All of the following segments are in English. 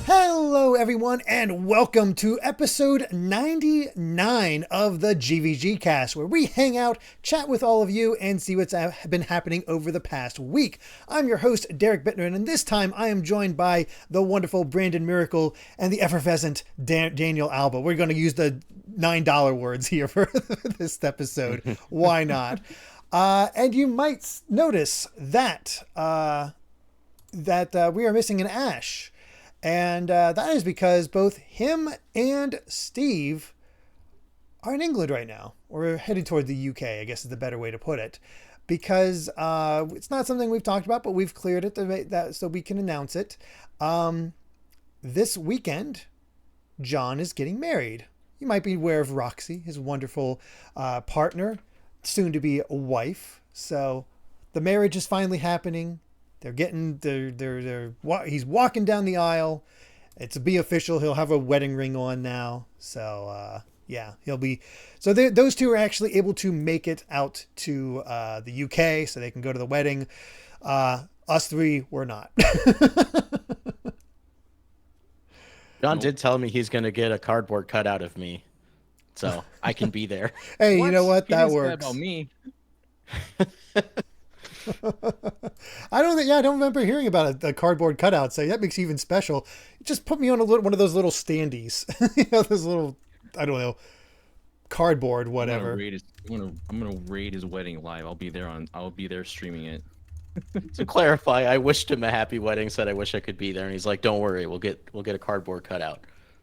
Hello, everyone, and welcome to episode 99 of the GVGCast, where we hang out, chat with all of you, and see what's been happening over the past week. I'm your host, Derek Bittner, and this time I am joined by the wonderful Brandon Miracle and the effervescent Daniel Alba. We're going to use the $9 words here for this episode. Why not? And you might notice that we are missing an Ash. And that is because both him and Steve are in England right now, or headed toward the UK, I guess is the better way to put it. Because it's not something we've talked about, but we've cleared it so we can announce it. This weekend, John is getting married. You might be aware of Roxy, his wonderful partner, soon to be a wife. So the marriage is finally happening. He's walking down the aisle. It's to be official. He'll have a wedding ring on now. So, he'll be, so those two are actually able to make it out to, the UK so they can go to the wedding. Us three were not. John did tell me he's going to get a cardboard cutout of me, so I can be there. Hey, you know what? That works. About me. I don't remember hearing about a cardboard cutout, so that makes it even special. Just put me on one of those little standees, those little, I don't know, cardboard, whatever. I'm gonna raid his wedding live. I'll be there streaming it. To clarify, I wished him a happy wedding, said I wish I could be there, and he's like, don't worry, we'll get a cardboard cutout.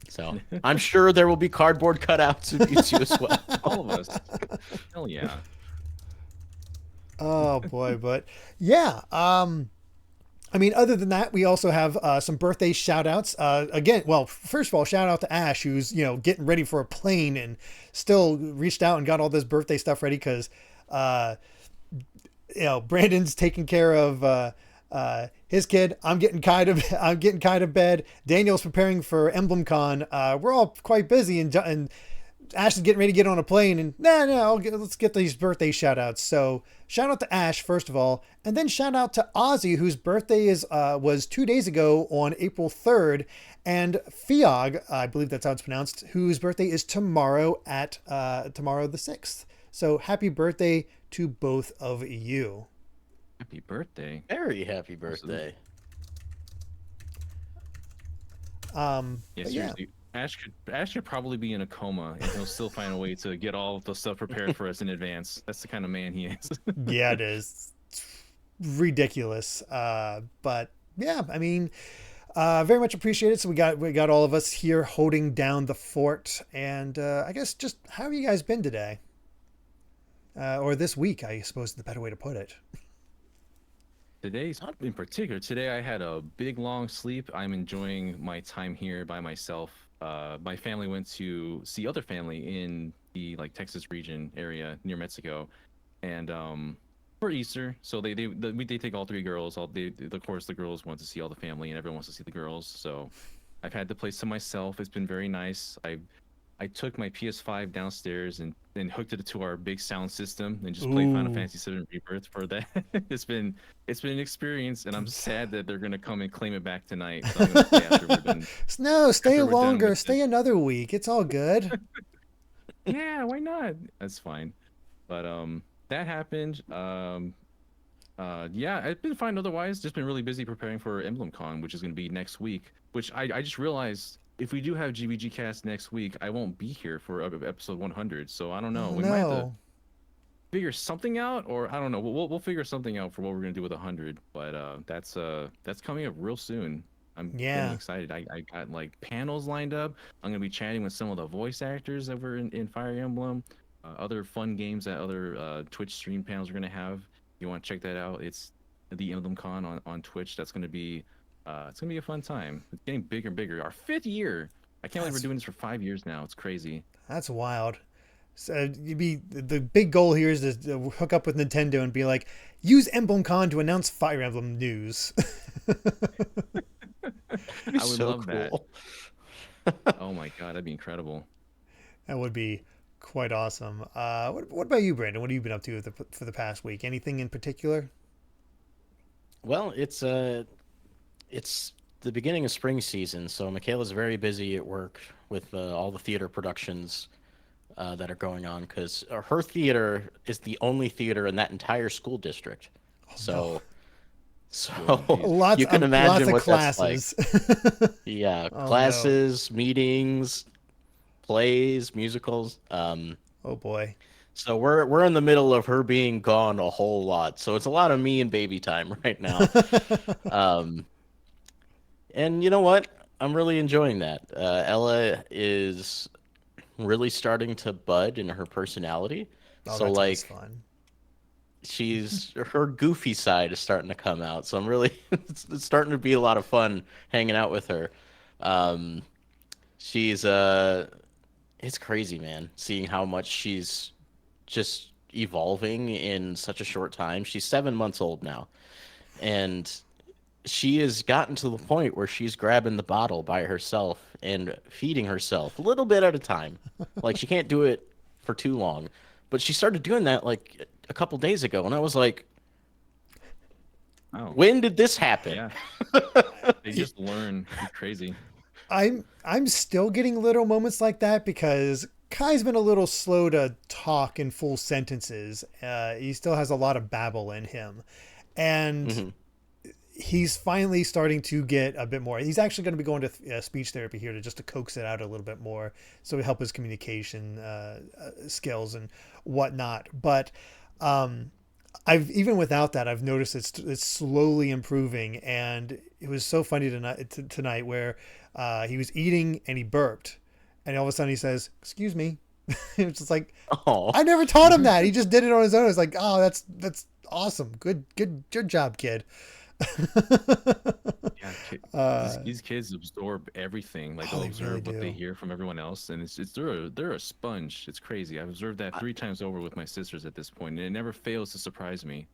So I'm sure there will be cardboard cutouts of you two as well. All of us. Hell yeah. Oh boy, but yeah. I mean, other than that, we also have some birthday shout outs. Again, well, first of all, shout out to Ash, who's, getting ready for a plane and still reached out and got all this birthday stuff ready because, Brandon's taking care of his kid. I'm getting kind of bed. Daniel's preparing for EmblemCon. We're all quite busy, and Ash is getting ready to get on a plane, and let's get these birthday shout outs. So shout out to Ash, first of all, and then shout out to Ozzy, whose birthday was 2 days ago on April 3rd, and Fiog, I believe that's how it's pronounced, whose birthday is tomorrow tomorrow the 6th. So happy birthday to both of you. Happy birthday. Very happy birthday. Seriously. Ash should probably be in a coma, and he'll still find a way to get all of the stuff prepared for us in advance. That's the kind of man he is. Yeah, it is. It's ridiculous. But yeah, I mean, very much appreciated. So we got all of us here holding down the fort, and I guess just how have you guys been today? Or this week, I suppose is the better way to put it. Today I had a big long sleep. I'm enjoying my time here by myself. My family went to see other family in the Texas region area near Mexico, and for Easter. So they take all three girls. Of course the girls want to see all the family, and everyone wants to see the girls. So I've had the place to myself. It's been very nice. I took my PS5 downstairs and hooked it to our big sound system and just played Final Fantasy VII Rebirth for that. It's been an experience, and I'm sad that they're gonna come and claim it back tonight. So I'm gonna play after we're done. No, stay longer. Stay another week. It's all good. Yeah, why not? That's fine. But that happened. Yeah, I've been fine otherwise. Just been really busy preparing for EmblemCon, which is gonna be next week. Which I just realized, if we do have GVGcast next week, I won't be here for episode 100. So I don't know. We might have to figure something out, or I don't know. We'll figure something out for what we're gonna do with 100. But that's coming up real soon. I'm getting excited. I got panels lined up. I'm gonna be chatting with some of the voice actors that were in Fire Emblem. Other fun games that other Twitch stream panels are gonna have. If you want to check that out, it's the EmblemCon on Twitch. That's gonna be. It's gonna be a fun time. It's getting bigger and bigger. Our 5th year. I can't believe we're doing this for 5 years now. It's crazy. That's wild. So the big goal here is to hook up with Nintendo and be like, use EmblemCon to announce Fire Emblem news. I would love cool. that. Oh my god, that'd be incredible. That would be quite awesome. What about you, Brandon? What have you been up to for the past week? Anything in particular? Well, it's the beginning of spring season, so Michaela's very busy at work with all the theater productions that are going on because her theater is the only theater in that entire school district. No. So, Oh, so geez. you can imagine Lots of what that's like. classes. Yeah, Oh no. classes, meetings, plays, musicals. Oh boy. So we're in the middle of her being gone a whole lot. So it's a lot of me and baby time right now. Um, and you know what? I'm really enjoying that. Ella is really starting to bud in her personality. Oh, So that's always like fun. she's her goofy side is starting to come out. So I'm really it's starting to be a lot of fun hanging out with her. Um, she's it's crazy, man, seeing how much she's just evolving in such a short time. She's 7 months old now, and she has gotten to the point where she's grabbing the bottle by herself and feeding herself a little bit at a time. Like she can't do it for too long, but she started doing that like a couple days ago, and I was like, Oh, "When did this happen?" yeah. They just learn. It's crazy. I'm still getting little moments like that because Kai's been a little slow to talk in full sentences. He still has a lot of babble in him, and Hmm. he's finally starting to get a bit more. He's actually going to be going to speech therapy here to just to coax it out a little bit more, so help his communication skills and whatnot. But I've even without that, I've noticed it's slowly improving, and it was so funny tonight where he was eating and he burped, and all of a sudden he says, "Excuse me." It's just like Oh, I never taught him that. He just did it on his own. It's like, oh, that's awesome. Good job, kid. Yeah, uh, these kids absorb everything. Like oh, they'll they really observe what they do. hear from everyone else, and it's they're a sponge. It's crazy. I've observed that 3 times over with my sisters at this point, and it never fails to surprise me.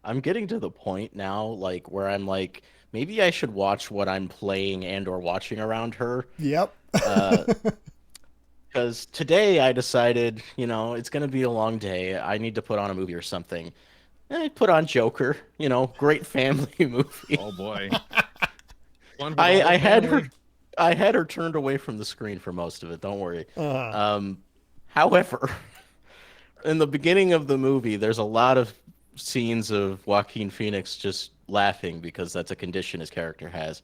I'm getting to the point now, like where I'm like, maybe I should watch what I'm playing and or watching around her. Yep. Uh, Because today I decided, it's gonna be a long day. I need to put on a movie or something. And I put on Joker, great family movie. Oh boy, one for the I whole I had her family. I had her turned away from the screen for most of it, don't worry. uh, Um, however, in the beginning of the movie, there's a lot of scenes of Joaquin Phoenix just laughing because that's a condition his character has.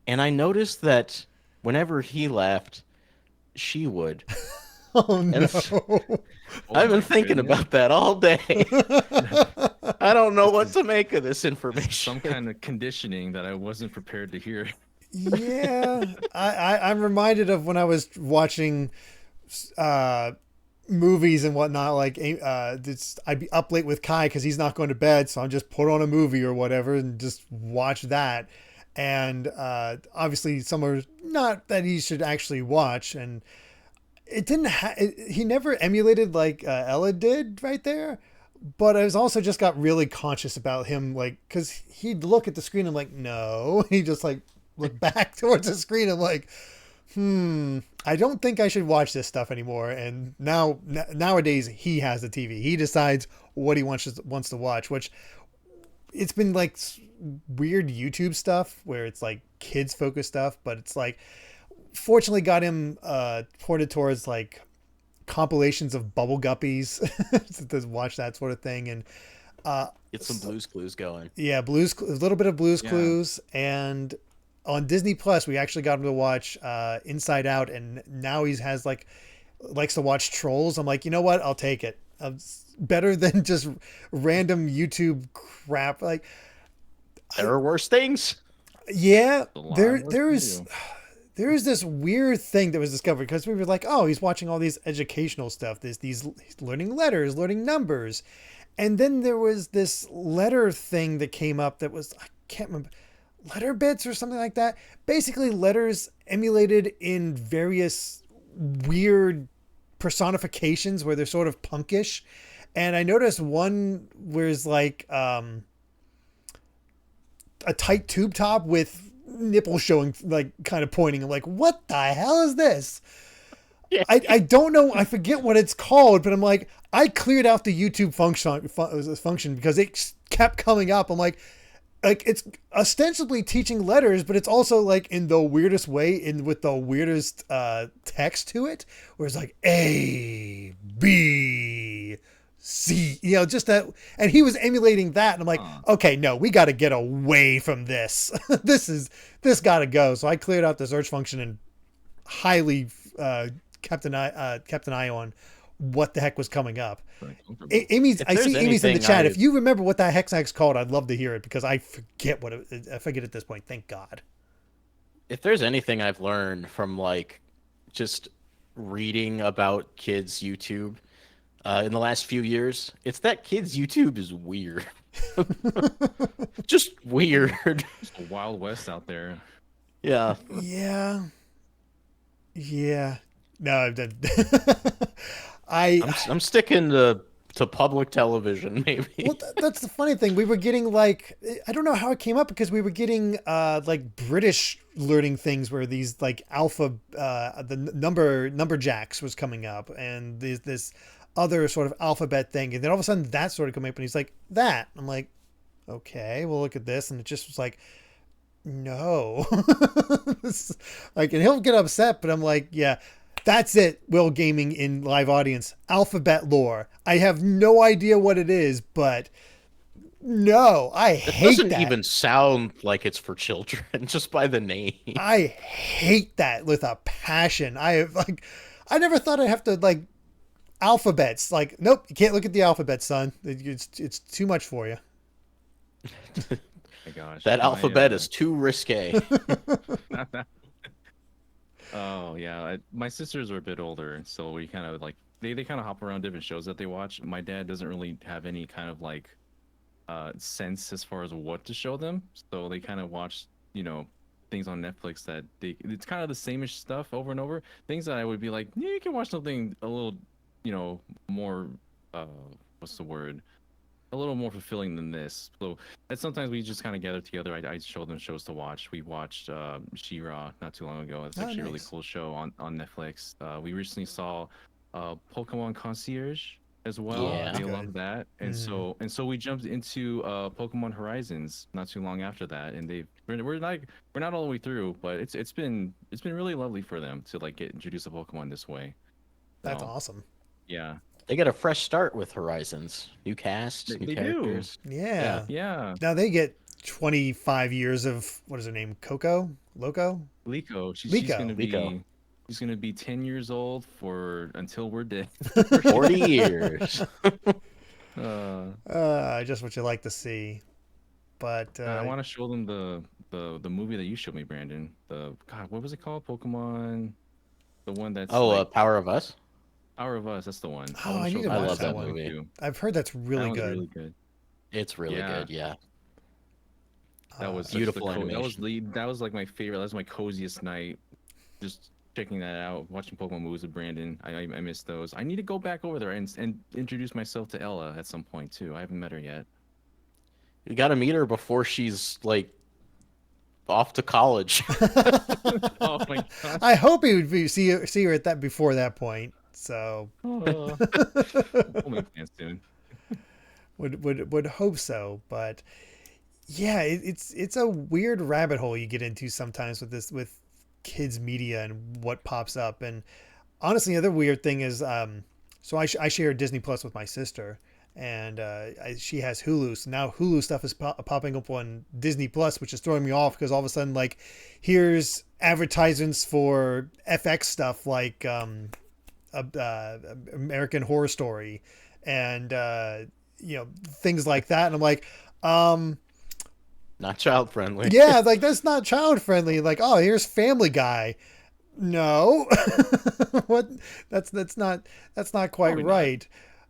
And I noticed that whenever he laughed, she would. oh And no. Oh I've been my thinking goodness, about that all day. I don't know this what is to make of this this is some information. kind of conditioning that I wasn't prepared to hear. Yeah, I'm reminded of when I was watching uh, movies and whatnot. Like, I'd be up late with Kai because he's not going to bed, so I'll just put on a movie or whatever and just watch that. And obviously, somewhere not that he should actually watch, and it didn't. He never emulated like Ella did right there. But I was also just got really conscious about him, like, because he'd look at the screen. I'm like, no. He just like look back towards the screen. I'm like, I don't think I should watch this stuff anymore. And nowadays he has the TV. He decides what he wants to watch, which it's been like weird YouTube stuff where it's like kids focused stuff, but it's like fortunately got him pointed towards like compilations of bubble guppies to watch that sort of thing. And Get some Blues Clues going. yeah, a little bit of Blues Yeah. Clues. And on Disney Plus we actually got him to watch Inside Out, and now he has like likes to watch Trolls. I'm like, you know what, I'll take it. Better than just random YouTube crap. Like, There are worse things. yeah, A lot there more there's to do. there is this weird thing that was discovered because we were like, oh, he's watching all these educational stuff. There's these he's learning letters, learning numbers. And then there was this letter thing that came up that was, I can't remember, letter bits or something like that. Basically, letters emulated in various weird personifications where they're sort of punkish. And I noticed one where it's like a tight tube top with nipple showing, like kind of pointing. I'm like, what the hell is this? Yeah. I don't know. I forget what it's called, but I'm like, I cleared out the YouTube function because it kept coming up. I'm like, like it's ostensibly teaching letters, but it's also like in the weirdest way, in with the weirdest text to it, where it's like A B C, just that. And he was emulating that, and I'm like, Huh. okay, no, we got to get away from this. This got to go. So I cleared out the search function and highly kept an eye on what the heck was coming up. Amy's, If I there's see Amy's in the anything chat. I- If you remember what that hexag's called, I'd love to hear it because I forget I forget at this point. Thank God. If there's anything I've learned from like just reading about kids' YouTube in the last few years, it's that kids' YouTube is weird. Just weird. It's a Wild West out there. Yeah. Yeah. Yeah. No, I've done. I I'm sticking to public television, maybe. well, that's the funny thing. We were getting like I don't know how it came up because we were getting like British learning things where these like alpha the number jacks was coming up and this other sort of alphabet thing, and then all of a sudden that started coming up and he's like that. I'm like, okay, we'll look at this, and it just was like, no. Like, and he'll get upset, but I'm like, yeah, that's it. Will Gaming in live audience, alphabet lore. I have no idea what it is, but no, I It hate doesn't that. even sound like it's for children, just by the name. I hate that with a passion. I never thought I'd have to like alphabets. Like, nope, you can't look at the alphabet, son. It's too much for you. My gosh. That My, alphabet is too risque. Oh yeah, my sisters are a bit older, so we kind of like they kind of hop around different shows that they watch. My dad doesn't really have any kind of like sense as far as what to show them, so they kind of watch things on Netflix that it's kind of the sameish stuff over and over. Things that I would be like, yeah, you can watch something a little more what's the word? A little more fulfilling than this. So and sometimes we just kind of gather together. I show them shows to watch. We watched She-Ra not too long ago. It's actually a really Nice. cool show on Netflix. We recently saw Pokemon Concierge as well. Yeah. They Good. love that, and so we jumped into Pokemon Horizons not too long after that, and we're not all the way through, but it's been really lovely for them to like get introduced to Pokemon this way. That's So, awesome. yeah, They get a fresh start with Horizons. New cast, new They do. characters. Yeah. yeah. Now they get 25 years of what is her name? Loco? Liko, she's Liko. gonna be Liko. she's gonna be 10 years old for until we're dead. 40 years. Just what you like to see. But I want to show them the movie that you showed me, Brandon. God, what was it called? Pokemon, the one that's Oh, like Power of Us? Power of Us. That's the one. Oh, wanna I show need to them watch that one. movie. too. I've heard that's really That one's good. really good. It's really Yeah. good, yeah. That was Beautiful that was animation. that was like my favorite. That was my coziest night. Just checking that out, watching Pokemon movies with Brandon. I miss those. I need to go back over there and introduce myself to Ella at some point too. I haven't met her yet. You gotta meet her before she's, like, off to college. Oh my gosh. I hope he would see her at that before that point. So We'll make plans soon. would hope so. But yeah, it's a weird rabbit hole you get into sometimes with kids media and what pops up. And honestly, the other weird thing is so I share Disney Plus with my sister, and she has Hulu. So now Hulu stuff is popping up on Disney Plus, which is throwing me off because all of a sudden, like, here's advertisements for FX stuff like American Horror Story and things like that. And I'm like, Not child friendly. yeah, like that's not child friendly. Like, oh, here's Family Guy. No, what? That's not quite Probably not. right.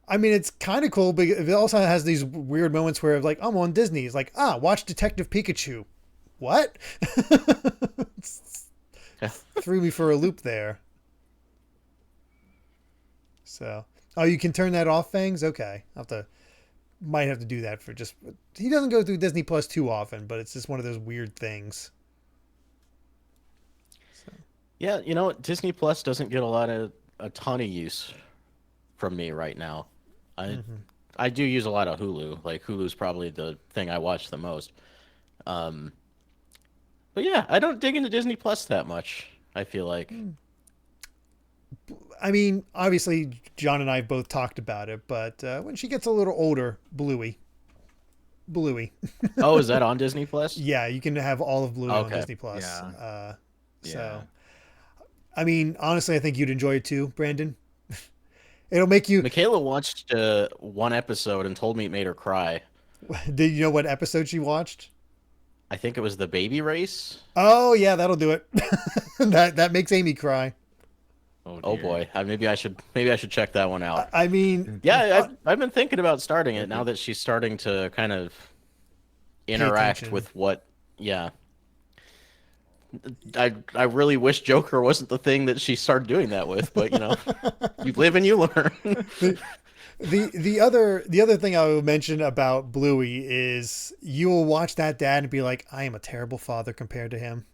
I mean, it's kind of cool, but it also has these weird moments where, like, I'm on Disney. It's like, watch Detective Pikachu. What? Threw me for a loop there. So, oh, you can turn that off, Fangs? Okay. Might have to do that for just, he doesn't go through Disney Plus too often, but it's just one of those weird things. Yeah, Disney Plus doesn't get a ton of use from me right now. I do use a lot of Hulu. Like, Hulu's probably the thing I watch the most. Um, but yeah, I don't dig into Disney Plus that much. I feel like. I mean, obviously, John and I both talked about it, but when she gets a little older, Bluey. Oh, is that on Disney Plus? Yeah, you can have all of Bluey on Okay. Disney Plus. Yeah. Yeah. So, I mean, honestly, I think you'd enjoy it too, Brandon. It'll make you. Michaela watched one episode and told me it made her cry. Did you know what episode she watched? I think it was the baby race. Oh yeah, that'll do it. That makes Amy cry. Oh Oh dear. boy, maybe I should check that one out. I mean, Yeah, I've been thinking about starting it now that she's starting to kind of interact attention. with what. Yeah, I really wish Joker wasn't the thing that she started doing that with, but you live and you learn. The other thing I will mention about Bluey is you will watch that dad and be like, I am a terrible father compared to him.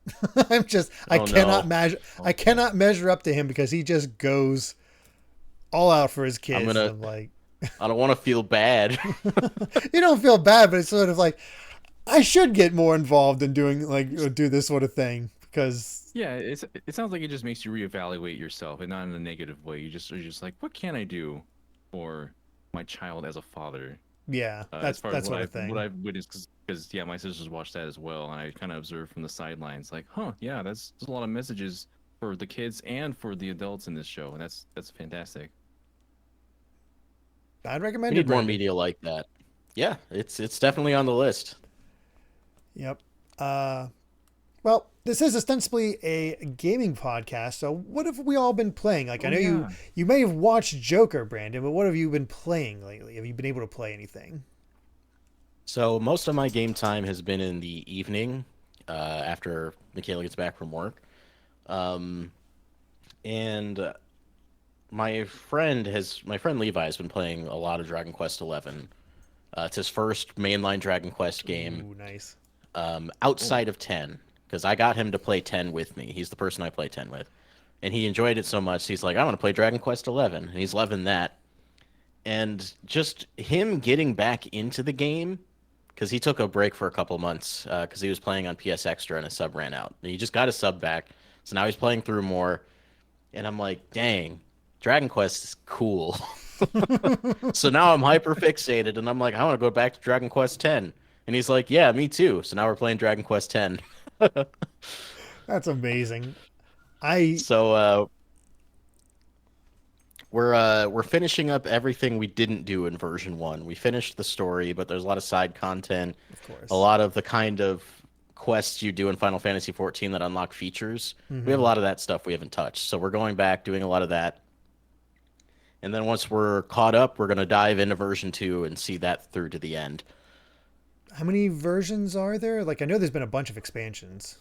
I Oh cannot no, measure Oh I boy. cannot measure up to him because he just goes all out for his I'm kids. And gonna. I'm like, I don't want to feel bad. you don't feel bad, but it's sort of like I should get more involved in doing do this sort of thing because Yeah, it sounds like it just makes you reevaluate yourself, and not in a negative way. You're just like, what can I do for my child as a father? yeah, As that's far as that sort of what thing. I've witnessed, because yeah, my sisters watched that as well, and I kind of observed from the sidelines, like, huh, yeah, there's a lot of messages for the kids and for the adults in this show, and that's fantastic. I'd We recommend it, need more Brandon. media like that. Yeah, it's definitely on the list. Yep. Uh, well, this is ostensibly a gaming podcast, so what have we all been playing? Like, I Oh know you yeah. you may have watched Joker, Brandon, but what have you been playing lately? Have you been able to play anything? So most of my game time has been in the evening, after Michaela gets back from work. Um, and my friend Levi has been playing a lot of Dragon Quest XI. It's his first mainline Dragon Quest game, Ooh, nice. Oh, outside of 10, because I got him to play 10 with me. He's the person I play 10 with, and he enjoyed it so much. He's like, I want to play Dragon Quest 11, and he's loving that. And just him getting back into the game, because he took a break for a couple months because he was playing on PS Extra and his sub ran out. And he just got his sub back, so now he's playing through more. And I'm like, dang, Dragon Quest is cool. So now I'm hyper fixated, and I'm like, I want to go back to Dragon Quest 10. And he's like, yeah, me too. So now we're playing Dragon Quest 10. That's amazing. I So we're finishing up everything we didn't do in version 1. We finished the story, but there's a lot of side content, of a course. lot of the kind of quests you do in Final Fantasy 14 that unlock features. We have a Hmm. lot of that stuff we haven't touched. So we're going back doing a lot of that. And then once we're caught up, we're going to dive into version 2 and see that through to the end. How many versions are there? Like, I know there's been a bunch of expansions.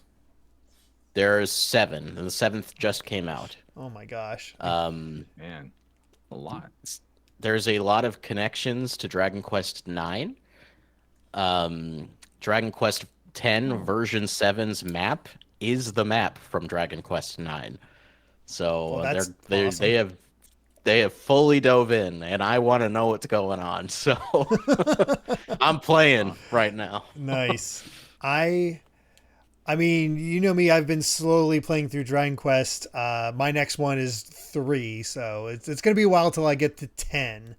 There's 7, and the 7th just came out. Oh my gosh. Um, man, a lot. there's a lot of connections to Dragon Quest 9. Dragon Quest 10 Oh, version 7's map is the map from Dragon Quest 9. So Well, that's they awesome. have fully dove in, and I want to know what's going on. So I'm uh, playing right now. Nice. I I mean, you know me, I've been slowly playing through Dragon Quest. My next one is 3, so it's going to be a while till I get to 10.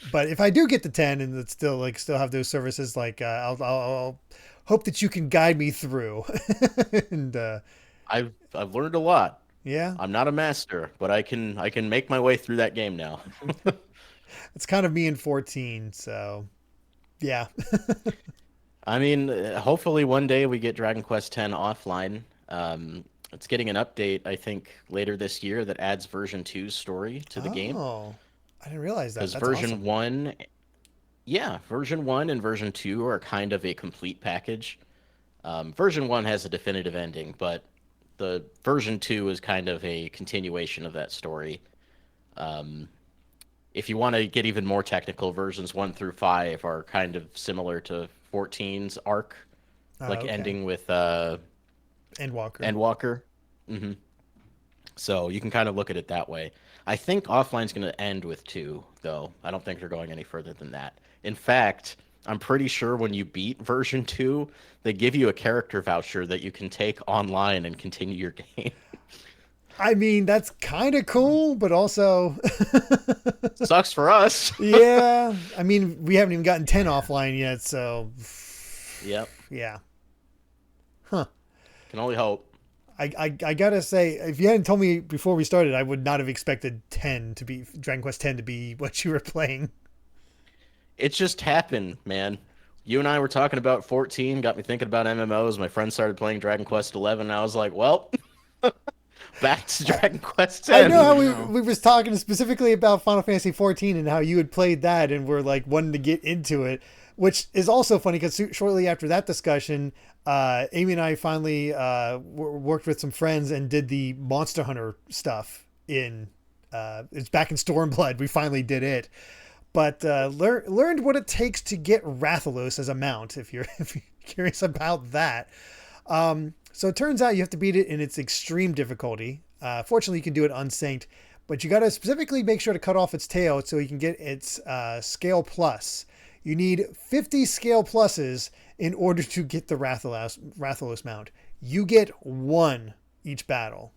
But if I do get to 10 and it's still have those services, I'll hope that you can guide me through. And I've learned a lot. yeah, I'm not a master, but I can make my way through that game now. it's kind of me in 14, so yeah. I mean, hopefully one day we get Dragon Quest X offline. It's getting an update, I think, later this year that adds version 2's story to the game. Oh, I didn't realize that. Because That's version awesome. 1, yeah, version 1 and version 2 are kind of a complete package. Version 1 has a definitive ending, but the version 2 is kind of a continuation of that story. Um, if you want to get even more technical, versions 1 through 5 are kind of similar to 14's arc, like Okay. ending with Endwalker. Endwalker. hmm So you can kind of look at it that way. I think offline's going to end with 2, though. I don't think they're going any further than that. In fact, I'm pretty sure when you beat version 2, they give you a character voucher that you can take online and continue your game. I mean, that's kind of cool, but also, Sucks for us. yeah. I mean, we haven't even gotten 10 offline yet, so Yep. yeah. Huh. Can only hope. I gotta say, if you hadn't told me before we started, I would not have expected Dragon Quest 10 to be what you were playing. It just happened, man. You and I were talking about 14, got me thinking about MMOs. My friend started playing Dragon Quest 11, and I was like, well, back to Dragon Quest I know 10. how we was talking specifically about Final Fantasy 14 and how you had played that and were like wanting to get into it, which is also funny because shortly after that discussion, Amy and I finally worked with some friends and did the Monster Hunter stuff in. It's back in Stormblood. We finally did it, but learned what it takes to get Rathalos as a mount. If you're curious about that. So it turns out you have to beat it in its extreme difficulty. Fortunately, you can do it unsynced, but you got to specifically make sure to cut off its tail so you can get its scale plus. You need 50 scale pluses in order to get the Rathalos mount. You get one each battle.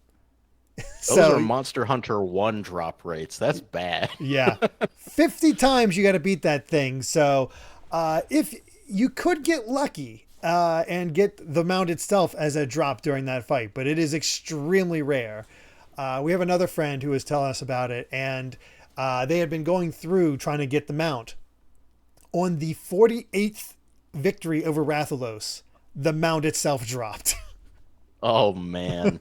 Those are Monster Hunter 1 drop rates. That's bad. Yeah. 50 times you got to beat that thing. So if you could get lucky and get the mount itself as a drop during that fight, but it is extremely rare. We have another friend who was telling us about it, and they had been going through trying to get the mount. On the 48th victory over Rathalos, the mount itself dropped. Oh, man.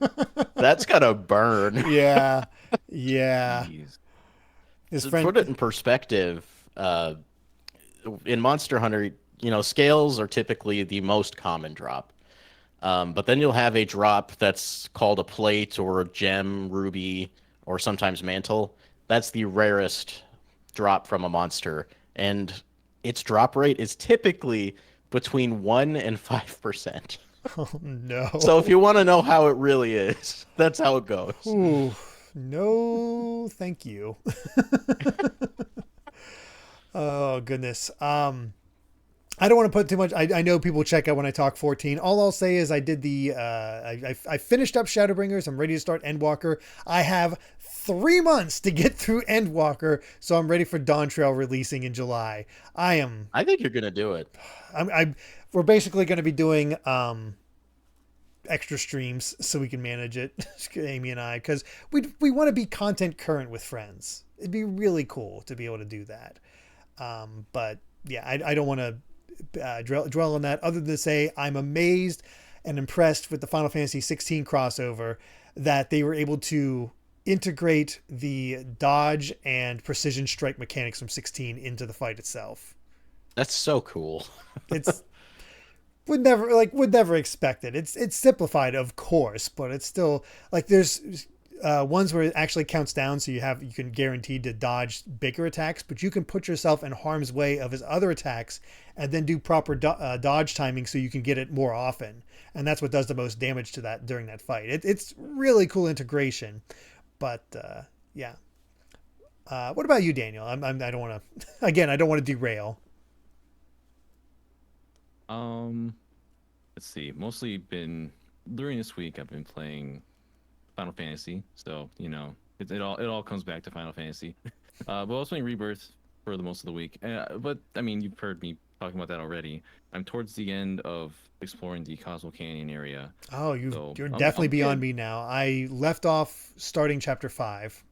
That's got to burn. Yeah. Yeah. Jeez. His To friend, put it in perspective, in Monster Hunter, scales are typically the most common drop. But then you'll have a drop that's called a plate or a gem, ruby, or sometimes mantle. That's the rarest drop from a monster. And its drop rate is typically between 1 and 5%. oh no. So if you want to know how it really is, that's how it goes. Ooh, no, thank you. Oh goodness. I don't want to put too much. I know people check out when I talk 14. All I'll say is I did the. I finished up Shadowbringers. I'm ready to start Endwalker. I have 3 months to get through Endwalker, so I'm ready for Dawn Trail releasing in July. I think you're gonna do it. We're basically going to be doing extra streams so we can manage it, Amy and I, because we want to be content current with friends. It'd be really cool to be able to do that. But yeah, I don't want to dwell on that other than to say I'm amazed and impressed with the Final Fantasy 16 crossover that they were able to integrate the dodge and precision strike mechanics from 16 into the fight itself. That's so cool. It's would never expect it. It's simplified, of course, but it's still like there's ones where it actually counts down, so you can guaranteed to dodge bigger attacks, but you can put yourself in harm's way of his other attacks and then do proper dodge timing so you can get it more often, and that's what does the most damage to that during that fight. It's really cool integration, but yeah. What about you, Daniel? I don't want to again. I don't want to derail. Let's see. Mostly been during this week. I've been playing Final Fantasy, so it all comes back to Final Fantasy. But I was playing Rebirth for the most of the week. But I mean, you've heard me talking about that already. I'm towards the end of exploring the Cosmo Canyon area. Oh, So you're I'm definitely beyond good. me now. I left off starting chapter 5.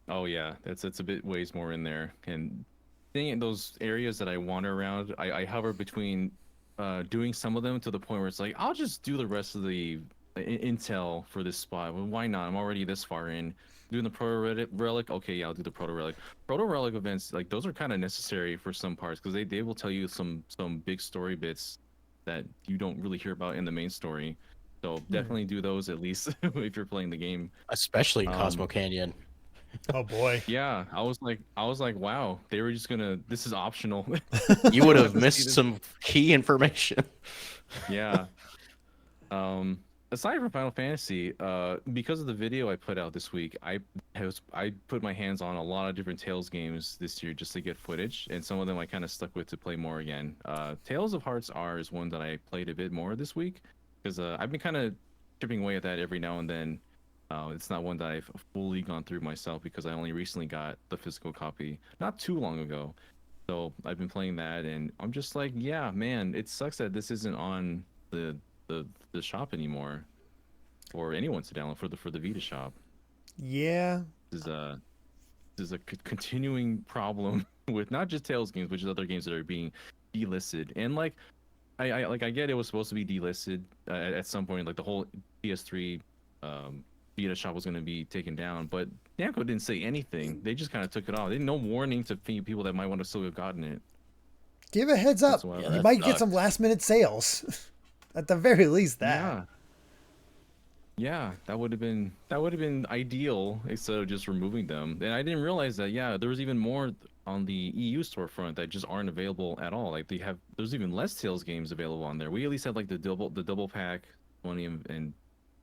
Oh yeah, it's a bit ways more in there. And in those areas that I wander around, I hover between doing some of them to the point where it's like I'll just do the rest of the intel for this spot. Well, why not? I'm already this far in. Doing the proto relic, okay, yeah, I'll do the proto relic. Proto relic events, like those are kind of necessary for some parts because they will tell you some big story bits that you don't really hear about in the main story. So definitely do those at least if you're playing the game. Especially in Um, Cosmo Canyon. Oh boy. Yeah, I was like, wow, they were just gonna. This is optional. You would have to see missed this. some key information. Yeah. aside from Final Fantasy, because of the video I put out this week, I put my hands on a lot of different Tales games this year just to get footage, and some of them I kind of stuck with to play more again. Tales of Hearts R is one that I played a bit more this week because I've been kind of chipping away at that every now and then. It's not one that I've fully gone through myself because I only recently got the physical copy not too long ago. So I've been playing that, and I'm just like, yeah, man, it sucks that this isn't on the shop anymore for anyone to download for the Vita shop. Yeah. This is a continuing problem with not just Tales games, but just other games that are being delisted. And like, I get it was supposed to be delisted at some point. Like the whole PS3 Vita shop was going to be taken down, but Namco didn't say anything. They just kind of took it off. They had no warning to people that might want to still have gotten it. Give a heads up. Yeah, You that might get sucks. some last minute sales. At the very least, that. Yeah. Yeah, that would have been ideal instead of just removing them. And I didn't realize that. Yeah, there was even more on the EU storefront that just aren't available at all. Like there's even less Tales games available on there. We at least had like the double pack, Symphony and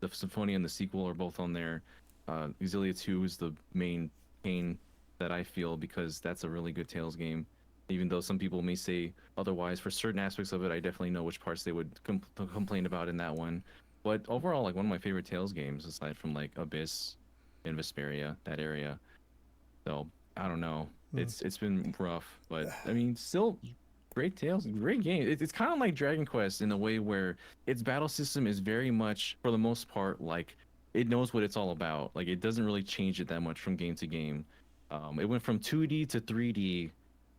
the Symphony and the sequel are both on there. Exilia 2 is the main pain that I feel because that's a really good Tales game. Even though some people may say otherwise, for certain aspects of it, I definitely know which parts they would complain about in that one. But overall, like one of my favorite Tales games, aside from like Abyss and Vesperia, that area. So I don't know. It's been rough, but I mean, still great Tales, great game. It's kind of like Dragon Quest in a way where its battle system is very much, for the most part, like it knows what it's all about. Like it doesn't really change it that much from game to game. It went from 2D to 3D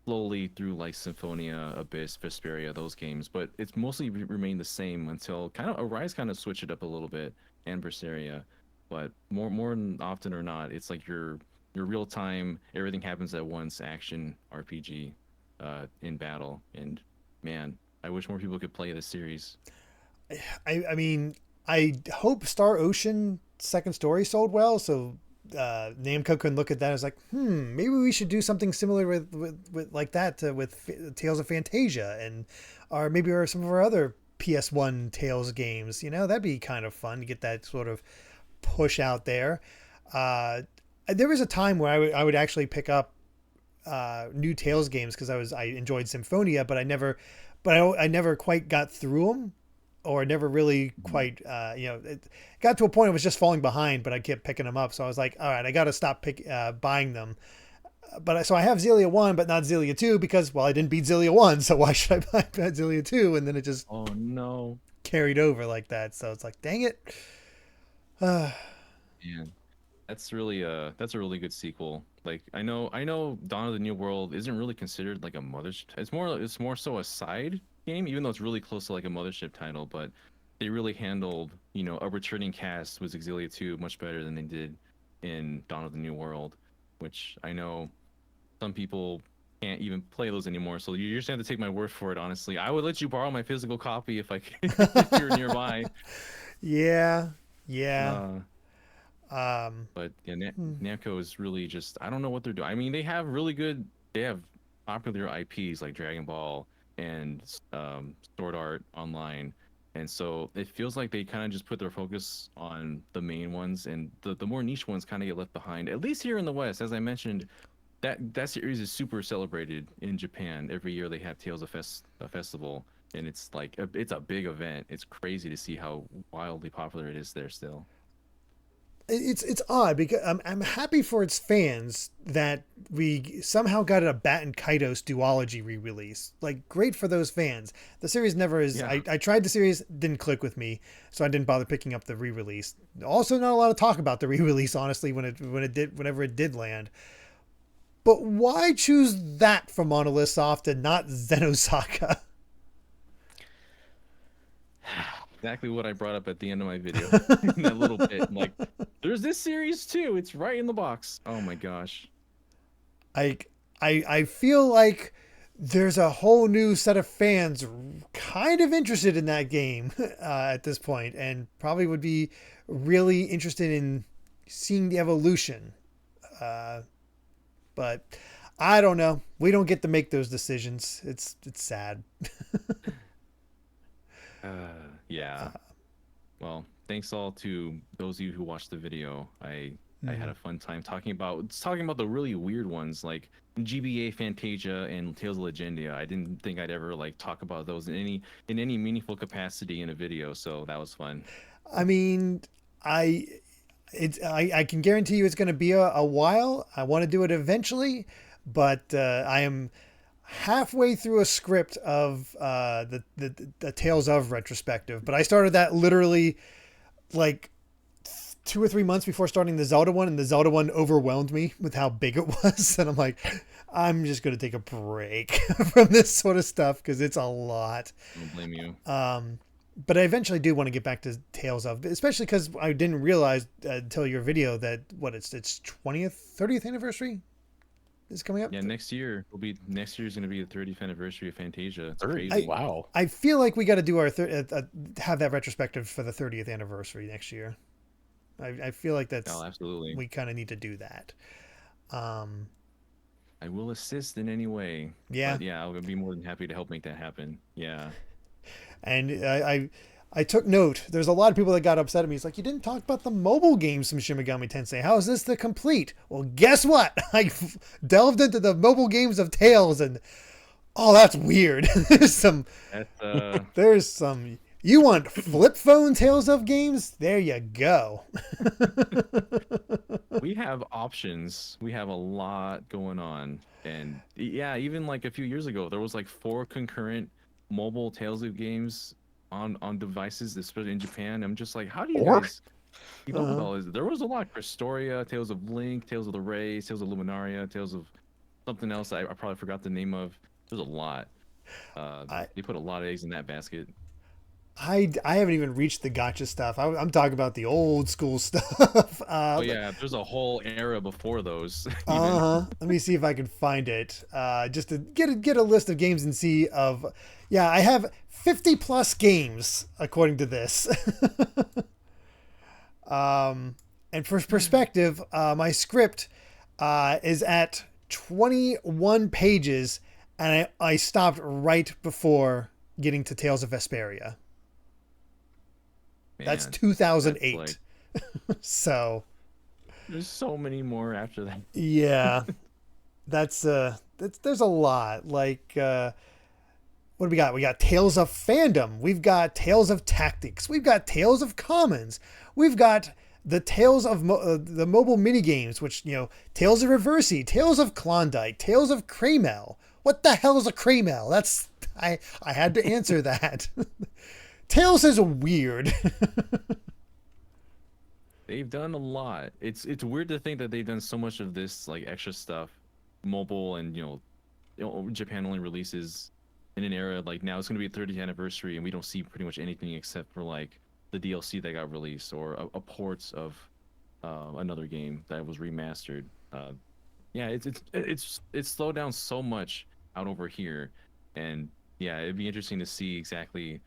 slowly through like Symphonia, Abyss, Vesperia, those games, but it's mostly remained the same until kind of Arise kind of switched it up a little bit, and Berseria. But more than often or not, it's like your real time, everything happens at once action RPG in battle. And man, I wish more people could play this series. I mean, I hope Star Ocean Second Story sold well, so Namco can look at that as like, maybe we should do something similar with like that with Tales of Fantasia, and or maybe some of our other PS1 Tales games. You know, that'd be kind of fun to get that sort of push out there. There was a time where I would actually pick up new Tales games because I enjoyed Symphonia, but I never quite got through them, or never really quite, it got to a point I was just falling behind, but I kept picking them up. So I was like, all right, I got to stop buying them. So I have Xillia 1, but not Xillia 2 because, well, I didn't beat Xillia 1. So why should I buy Xillia 2? And then it just Oh no, carried over like that. So it's like, dang it. man. That's a really good sequel. Like I know Dawn of the New World isn't really considered like a mothership. It's more so a side game, even though it's really close to like a mothership title, but they really handled, a returning cast with Exilia 2 much better than they did in Dawn of the New World, which I know some people can't even play those anymore. So you just have to take my word for it, honestly. I would let you borrow my physical copy if I could, if you're nearby. Yeah. Yeah. Uh, Um, But yeah, Namco is really just, I don't know what they're doing. I mean, they have popular IPs like Dragon Ball and Sword Art Online. And so it feels like they kind of just put their focus on the main ones, and the more niche ones kind of get left behind. At least here in the West, as I mentioned, that series is super celebrated in Japan. Every year they have a festival, and it's like it's a big event. It's crazy to see how wildly popular it is there still. it's odd because I'm happy for its fans that we somehow got a Bat and Kaitos duology re-release. Like, great for those fans. The series never is. Yeah. I tried the series, didn't click with me, so I didn't bother picking up the re-release. Also, not a lot of talk about the re-release, honestly, whenever it did land. But why choose that for Monolith Soft and not Xenosaga? Exactly what I brought up at the end of my video. In that little bit. Like, there's this series too. It's right in the box. Oh my gosh. I feel like there's a whole new set of fans kind of interested in that game at this point, and probably would be really interested in seeing the evolution. But I don't know. We don't get to make those decisions. It's sad. Yeah. Well, thanks all to those of you who watched the video. I had a fun time talking about the really weird ones like GBA Fantasia and Tales of Legendia. I didn't think I'd ever like talk about those in any meaningful capacity in a video, so that was fun. I mean, I I can guarantee you it's going to be a while. I want to do it eventually, but I am halfway through a script of the Tales of retrospective. But I started that literally like 2 or 3 months before starting the Zelda one, and the Zelda one overwhelmed me with how big it was. And I'm like, I'm just going to take a break from this sort of stuff because it's a lot. I don't blame you. But I eventually do want to get back to Tales of, especially because I didn't realize until your video that its 30th anniversary is coming up. Yeah, next year is going to be the 30th anniversary of Fantasia. It's 30? crazy. Wow. I feel like we got to do our have that retrospective for the 30th anniversary next year. I feel like absolutely. We kind of need to do that. I will assist in any way. Yeah. But yeah, I'll be more than happy to help make that happen. Yeah. And I took note. There's a lot of people that got upset at me. It's like, you didn't talk about the mobile games from Shin Megami Tensei. How is this the complete? Well, guess what? I delved into the mobile games of Tales, and that's weird. There's some. There's some. You want flip phone Tales of games? There you go. We have options. We have a lot going on, and yeah, even like a few years ago, there was like 4 concurrent mobile Tales of games on devices, especially in Japan. I'm just like, how do you guys keep up with all this? There was a lot: Crestoria, Tales of Link, Tales of the Rays, Tales of Luminaria, Tales of something else I probably forgot the name of. There's a lot. They put a lot of eggs in that basket. I haven't even reached the gacha stuff. I'm talking about the old school stuff. Oh yeah, there's a whole era before those. Let me see if I can find it. Just to get a list of games and see of. Yeah, I have 50 plus games according to this. And for perspective, my script is at 21 pages, and I stopped right before getting to Tales of Vesperia. Man, that's 2008. So there's so many more after that. Yeah. That's there's a lot. Like what do we got? We got Tales of Fandom. We've got Tales of Tactics. We've got Tales of Commons. We've got the Tales of the mobile minigames, which, Tales of Reversi, Tales of Klondike, Tales of Kraymel. What the hell is a Kraymel? That's I had to answer that. Tales is weird. They've done a lot. It's weird to think that they've done so much of this like extra stuff, mobile, and Japan only releases in an era like now it's going to be a 30th anniversary, and we don't see pretty much anything except for like the DLC that got released or a ports of another game that was remastered. Yeah, it's slowed down so much out over here, and yeah, it'd be interesting to see exactly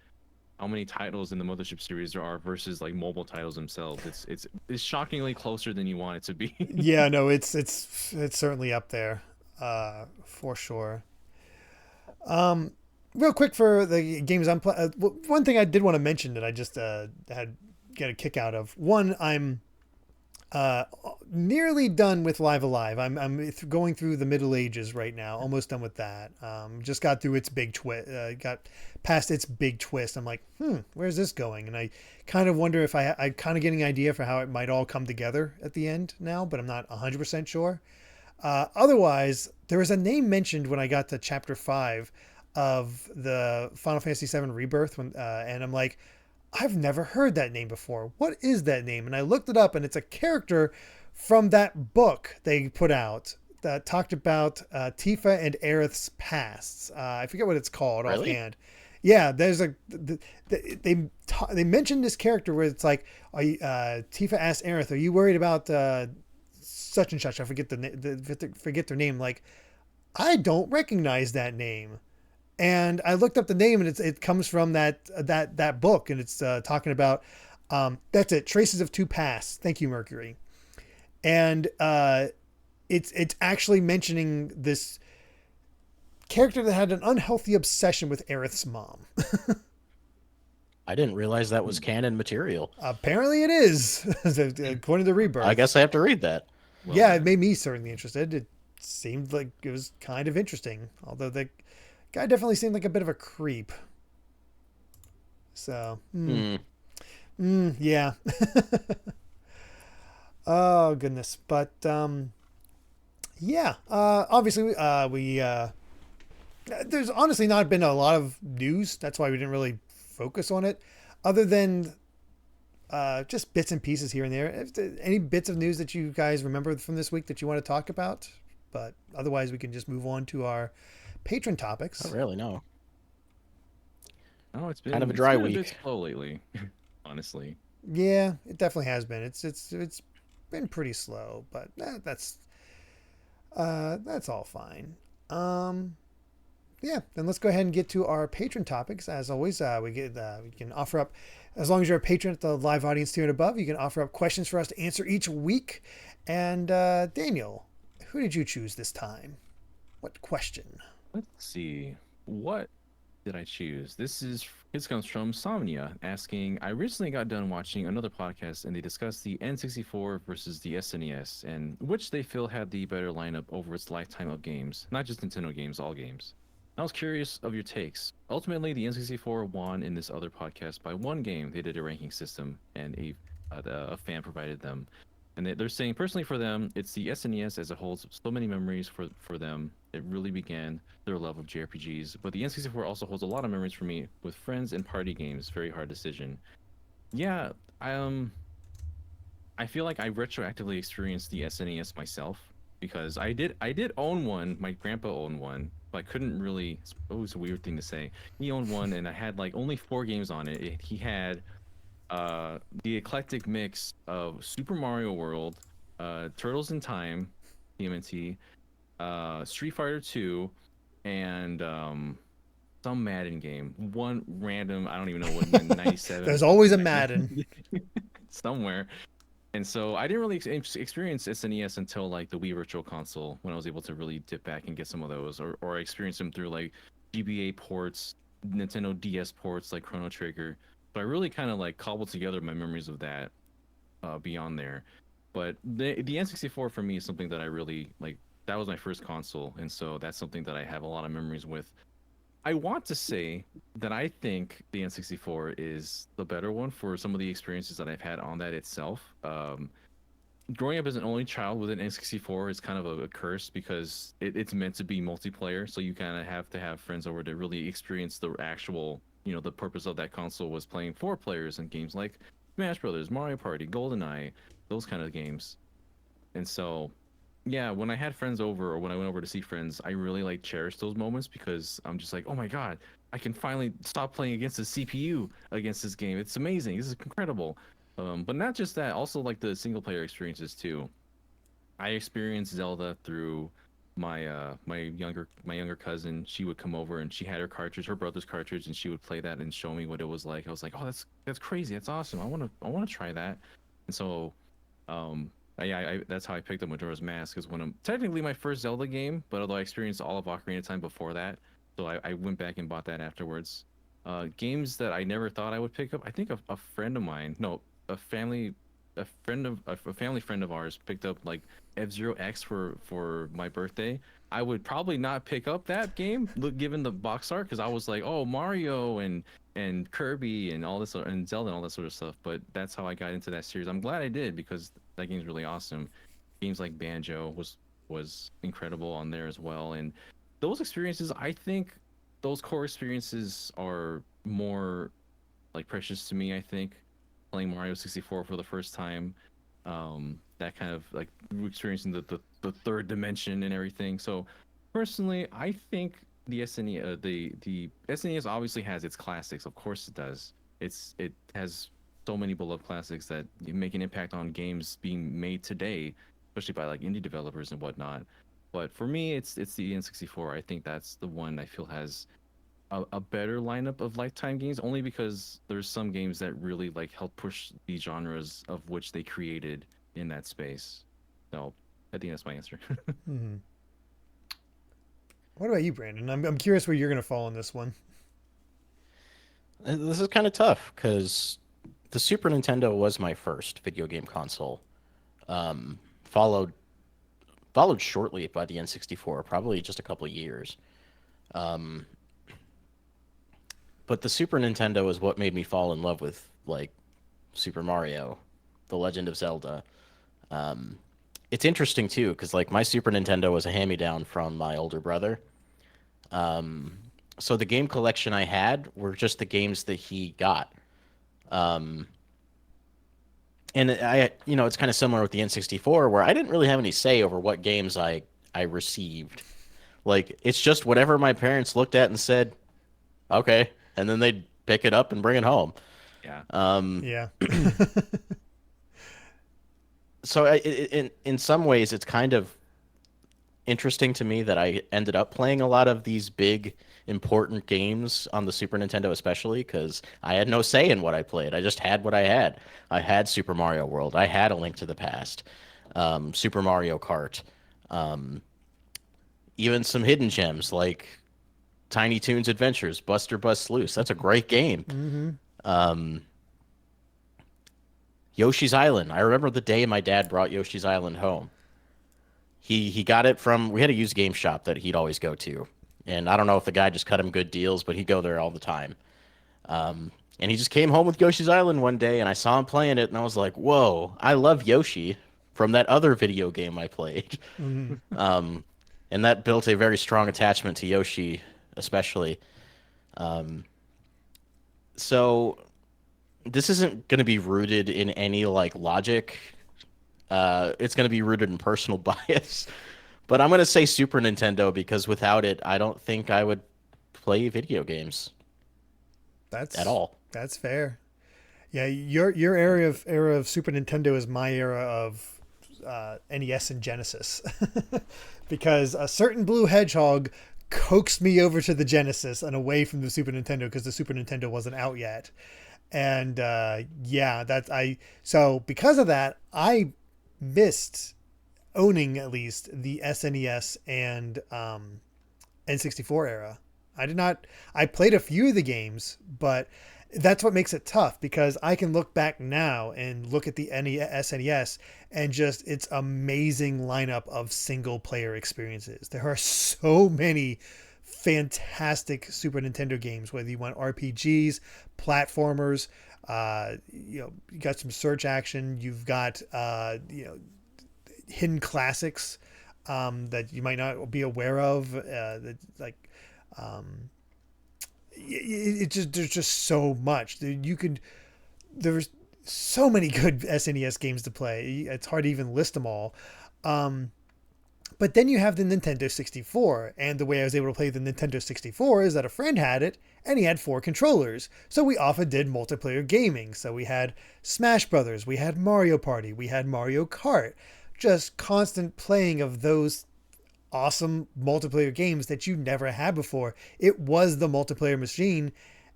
how many titles in the Mothership series there are versus like mobile titles themselves. It's shockingly closer than you want it to be. Yeah, no, it's certainly up there, for sure. Real quick for the games I'm playing. One thing I did want to mention that I just get a kick out of. One, I'm nearly done with Live Alive. I'm going through the Middle Ages right now, almost done with that. Just got through its big twist, got past its big twist. I'm like, where's this going? And I kind of wonder if I kind of getting an idea for how it might all come together at the end now, but I'm not 100% sure. Otherwise, there was a name mentioned when I got to chapter 5 of the Final Fantasy VII Rebirth, and I'm like, I've never heard that name before. What is that name? And I looked it up, and it's a character from that book they put out that talked about Tifa and Aerith's pasts. I forget what it's called offhand. Yeah, there's they mentioned this character where it's like, Tifa asked Aerith, "Are you worried about such and such?" I forget forget their name. Like, I don't recognize that name. And I looked up the name, and it comes from that book, and it's talking about that's it, Traces of Two Pasts. Thank you, Mercury. And it's actually mentioning this character that had an unhealthy obsession with Aerith's mom. I didn't realize that was canon material. Apparently it is, according to I Rebirth. guess I have to read that. Well Yeah, it then. made me certainly interested. It seemed like it was kind of interesting, although the guy definitely seemed like a bit of a creep. So, Hmm. yeah. Oh goodness, but yeah. Obviously, we there's honestly not been a lot of news. That's why we didn't really focus on it, other than just bits and pieces here and there. If any bits of news that you guys remember from this week that you want to talk about, but otherwise we can just move on to our patron Not topics. really, no. Oh, Kind of a it's dry been a bit week. slow lately, honestly. Yeah, it definitely has been. It's been pretty slow, but that's all fine. Um, yeah, then let's go ahead and get to our patron topics. As always, we can offer up, as long as you're a patron at the live audience tier and above, you can offer up questions for us to answer each week. And Daniel, who did you choose this time? What question? Let's see. What did I choose? This comes from Somnia asking, I recently got done watching another podcast and they discussed the N64 versus the SNES and which they feel had the better lineup over its lifetime of games, not just Nintendo games, all games. I was curious of your takes. Ultimately, the N64 won in this other podcast by one game. They did a ranking system and a fan provided them. And they're saying personally for them, it's the SNES as it holds so many memories for them. It really began their love of JRPGs. But the N64 also holds a lot of memories for me with friends and party games. Very hard decision. Yeah, I feel like I retroactively experienced the SNES myself because I did own one. My grandpa owned one, but I couldn't really. It's always a weird thing to say. He owned one, and I had like only 4 games on it. He had the eclectic mix of Super Mario World, Turtles in Time, TMNT, Street Fighter 2, and some Madden game. One random, I don't even know what 97 or There's always a something. Madden. Somewhere. And so I didn't really experience SNES until like the Wii Virtual Console when I was able to really dip back and get some of those, or I experienced them through like GBA ports, Nintendo DS ports like Chrono Trigger. But I really kind of like cobbled together my memories of that beyond there. But the N64 for me is something that I really like. That was my first console, and so that's something that I have a lot of memories with. I want to say that I think the N64 is the better one for some of the experiences that I've had on that itself. Growing up as an only child with an N64 is kind of a curse because it's meant to be multiplayer. So you kind of have to have friends over to really experience the actual, the purpose of that console was playing 4 players in games like Smash Brothers, Mario Party, GoldenEye, those kind of games. And so, yeah, when I had friends over or when I went over to see friends, I really like cherish those moments because I'm just like, oh my God, I can finally stop playing against the CPU against this game. It's amazing. This is incredible. But not just that, also like the single player experiences too. I experienced Zelda through my younger cousin. She would come over and she had her brother's cartridge, and she would play that and show me what it was like. I was like, oh, that's crazy. That's awesome. I want to try that. And so yeah, that's how I picked up Majora's Mask, is when I'm technically my first Zelda game, but although I experienced all of Ocarina of Time before that, so I went back and bought that afterwards. Games that I never thought I would pick up. I think a friend of mine, no, a family, a family friend of ours picked up like F-Zero X for my birthday. I would probably not pick up that game, given the box art, because I was like, oh, Mario and Kirby and all this and Zelda and all that sort of stuff. But that's how I got into that series. I'm glad I did because that game's really awesome. Games like Banjo was incredible on there as well. And those experiences, I think those core experiences are more like precious to me. I think playing Mario 64 for the first time, that kind of like experiencing the third dimension and everything. So personally, I think the SNES obviously has its classics. Of course it does. It has so many beloved classics that make an impact on games being made today, especially by like indie developers and whatnot. But for me, it's the N64. I think that's the one I feel has a better lineup of lifetime games, only because there's some games that really like help push the genres of which they created in that space. So I think that's my answer. Hmm. What about you, Brandon? I'm curious where you're going to fall on this one. This is kind of tough because the Super Nintendo was my first video game console. Followed shortly by the N64, probably just a couple of years. Um, but the Super Nintendo is what made me fall in love with like Super Mario, The Legend of Zelda. Um, it's interesting too because like my Super Nintendo was a hand-me-down from my older brother. Um, so the game collection I had were just the games that he got. Um, and it's kind of similar with the N64 where I didn't really have any say over what games I received. Like it's just whatever my parents looked at and said, okay, and then they'd pick it up and bring it home. Yeah. Um, Yeah. so in some ways, it's kind of interesting to me that I ended up playing a lot of these big important games on the Super Nintendo, especially because I had no say in what I played. I just had what I had. I had Super Mario World. I had A Link to the Past, Super Mario Kart, um, even some hidden gems like Tiny Toons Adventures, Buster Bust Loose. That's a great game. Hmm. Um, Yoshi's Island. I remember the day my dad brought Yoshi's Island home. He got it from we had a used game shop that he'd always go to, and I don't know if the guy just cut him good deals, but he'd go there all the time. And he just came home with Yoshi's Island one day, and I saw him playing it, and I was like, "Whoa, I love Yoshi from that other video game I played." Hmm. Um, and that built a very strong attachment to Yoshi, especially. Um, so this isn't going to be rooted in any like logic. It's going to be rooted in personal bias. But I'm going to say Super Nintendo because without it, I don't think I would play video games at That's all. that's fair. Yeah, your era of Super Nintendo is my era of NES and Genesis, because a certain blue hedgehog coaxed me over to the Genesis and away from the Super Nintendo because the Super Nintendo wasn't out yet. And yeah, that's I. So because of that, I missed owning at least the SNES and N64 era. I did not. I played a few of the games, but that's what makes it tough because I can look back now and look at the SNES and just its amazing lineup of single player experiences. There are so many fantastic Super Nintendo games, whether you want RPGs, platformers, you got some search action, you've got, hidden classics that you might not be aware of, that like, um, it just there's just so much you could there's so many good SNES games to play. It's hard to even list them all. Um, but then you have the Nintendo 64, and the way I was able to play the Nintendo 64 is that a friend had it and he had 4 controllers. So we often did multiplayer gaming. So we had Smash Brothers, we had Mario Party, we had Mario Kart. Just constant playing of those awesome multiplayer games that you never had before. It was the multiplayer machine,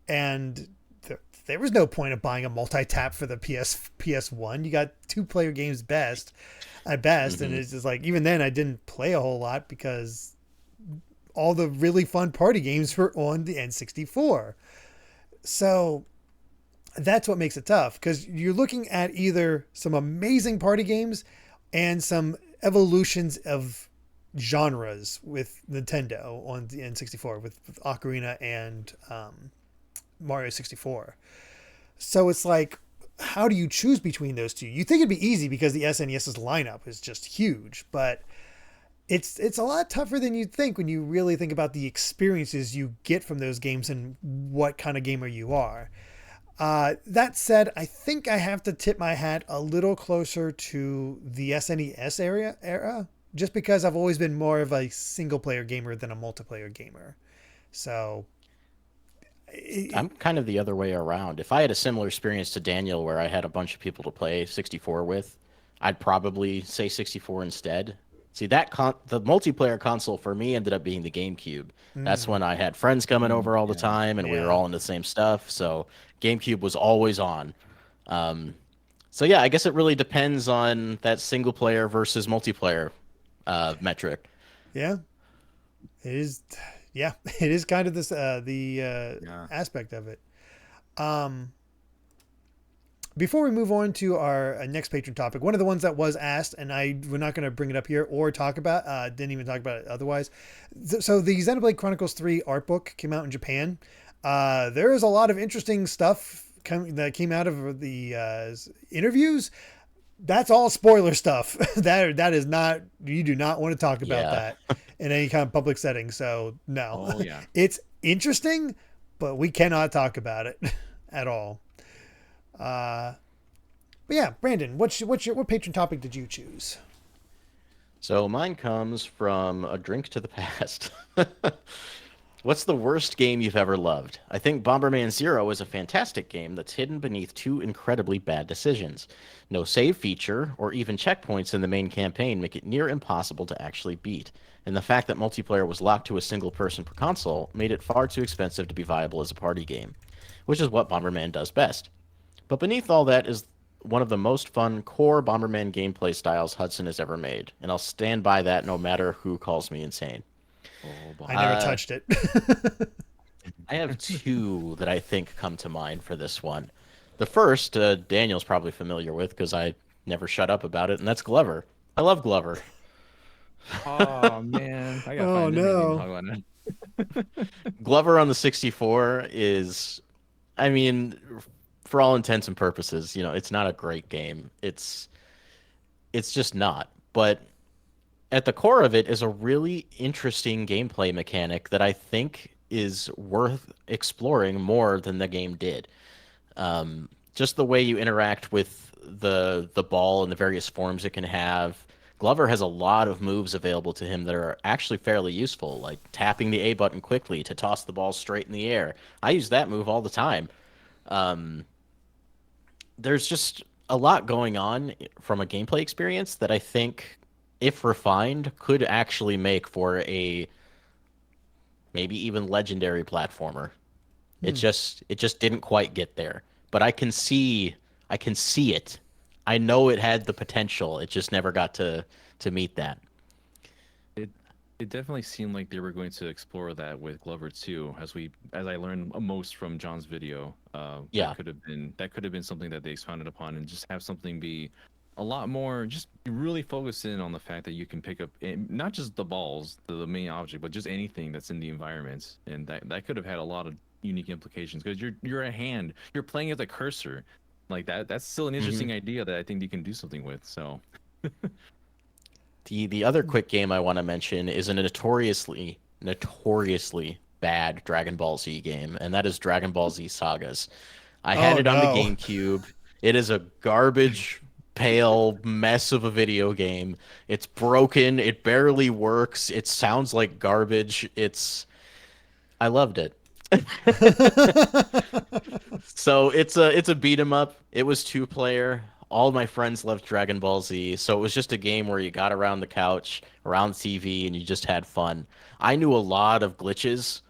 and there was no point of buying a multi-tap for the PS1. You got 2 player games at best, and Hmm. it's just like even then I didn't play a whole lot because all the really fun party games were on the N64. So that's what makes it tough because you're looking at either some amazing party games and some evolutions of genres with Nintendo on the N64 with Ocarina and Mario 64. So it's like, how do you choose between those two? You think it'd be easy because the SNES's lineup is just huge, but it's a lot tougher than you'd think when you really think about the experiences you get from those games and what kind of gamer you are. That said, I think I have to tip my hat a little closer to the SNES era, just because I've always been more of a single player gamer than a multiplayer gamer. So, I'm kind of the other way around. If I had a similar experience to Daniel where I had a bunch of people to play 64 with, I'd probably say 64 instead. See, the multiplayer console for me ended up being the GameCube. That's when I had friends coming over all the Yeah. time and we were yeah, all into the same stuff. So GameCube was always on. Um, so yeah, I guess it really depends on that single player versus multiplayer metric. yeah, it is. Yeah, it is kind of this the Yeah. aspect of it. Um, Before we move on to our next patron topic, one of the ones that was asked, and we're not going to bring it up here or talk about, didn't even talk about it otherwise. So the Xenoblade Chronicles 3 art book came out in Japan. There is a lot of interesting stuff that came out of the interviews. That's all spoiler stuff. that is not, you do not want to talk about Yeah. that in any kind of public setting. So no, Oh yeah. it's interesting, but we cannot talk about it at all. But yeah, Brandon, what patron topic did you choose? So mine comes from a drink to the past. What's the worst game you've ever loved? I think Bomberman Zero is a fantastic game that's hidden beneath two incredibly bad decisions. No save feature or even checkpoints in the main campaign make it near impossible to actually beat. And the fact that multiplayer was locked to a single person per console made it far too expensive to be viable as a party game, which is what Bomberman does best. But beneath all that is one of the most fun core Bomberman gameplay styles Hudson has ever made, and I'll stand by that no matter who calls me insane. Oh, I never Uh, touched it. I have two that I think come to mind for this one. The first, Daniel's probably familiar with because I never shut up about it, and that's Glover. I love Glover. oh man, I gotta Oh find a different game to no. talk about now. Glover on the 64 is, I mean, for all intents and purposes, it's not a great game. It's just not. But at the core of it is a really interesting gameplay mechanic that I think is worth exploring more than the game did. Just the way you interact with the ball and the various forms it can have. Glover has a lot of moves available to him that are actually fairly useful, like tapping the A button quickly to toss the ball straight in the air. I use that move all the time. Um, there's just a lot going on from a gameplay experience that I think, if refined, could actually make for a maybe even legendary platformer. It Hmm. just it just didn't quite get there. But I can see it. I know it had the potential. It just never got to meet that. It it definitely seemed like they were going to explore that with Glover too, as I learned most from John's video. Yeah. That could have been something that they expounded upon and just have something be a lot more just really focus in on the fact that you can pick up not just the balls, the main object, but just anything that's in the environment, and that could have had a lot of unique implications because you're a hand, you're playing as a cursor, like that's still an hmm interesting idea that I think you can do something with. So The other quick game I want to mention is a notoriously bad Dragon Ball Z game, and that is Dragon Ball Z Sagas. I had Oh it on the no. GameCube. It is a garbage pail mess of a video game. It's broken. It barely works. It sounds like garbage. I loved it. So it's a beat 'em up. It was two player. All my friends loved Dragon Ball Z, so it was just a game where you got around the couch, around the TV, and you just had fun. I knew a lot of glitches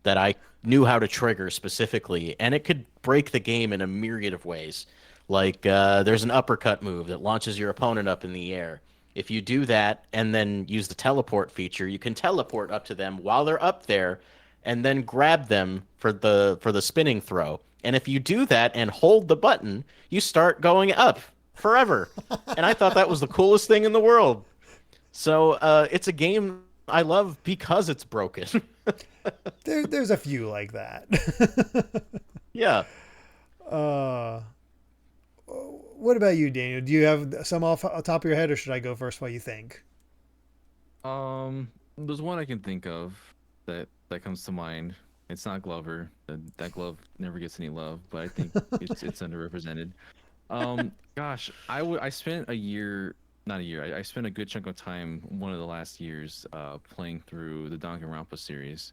that I knew how to trigger specifically, and it could break the game in a myriad of ways. Like there's an uppercut move that launches your opponent up in the air. If you do that and then use the teleport feature, you can teleport up to them while they're up there and then grab them for the spinning throw. And if you do that and hold the button, you start going up forever. And I thought that was the coolest thing in the world. So it's a game I love because it's broken. There's a few like that. Yeah. uh, what about you, Daniel? Do you have some off the top of your head, or should I go first? What you think? there's one I can think of that comes to mind. It's not Glover. That glove never gets any love, but I think it's underrepresented. Gosh, I spent a year, not a year. I spent a good chunk of time one of the last years playing through the Danganronpa series,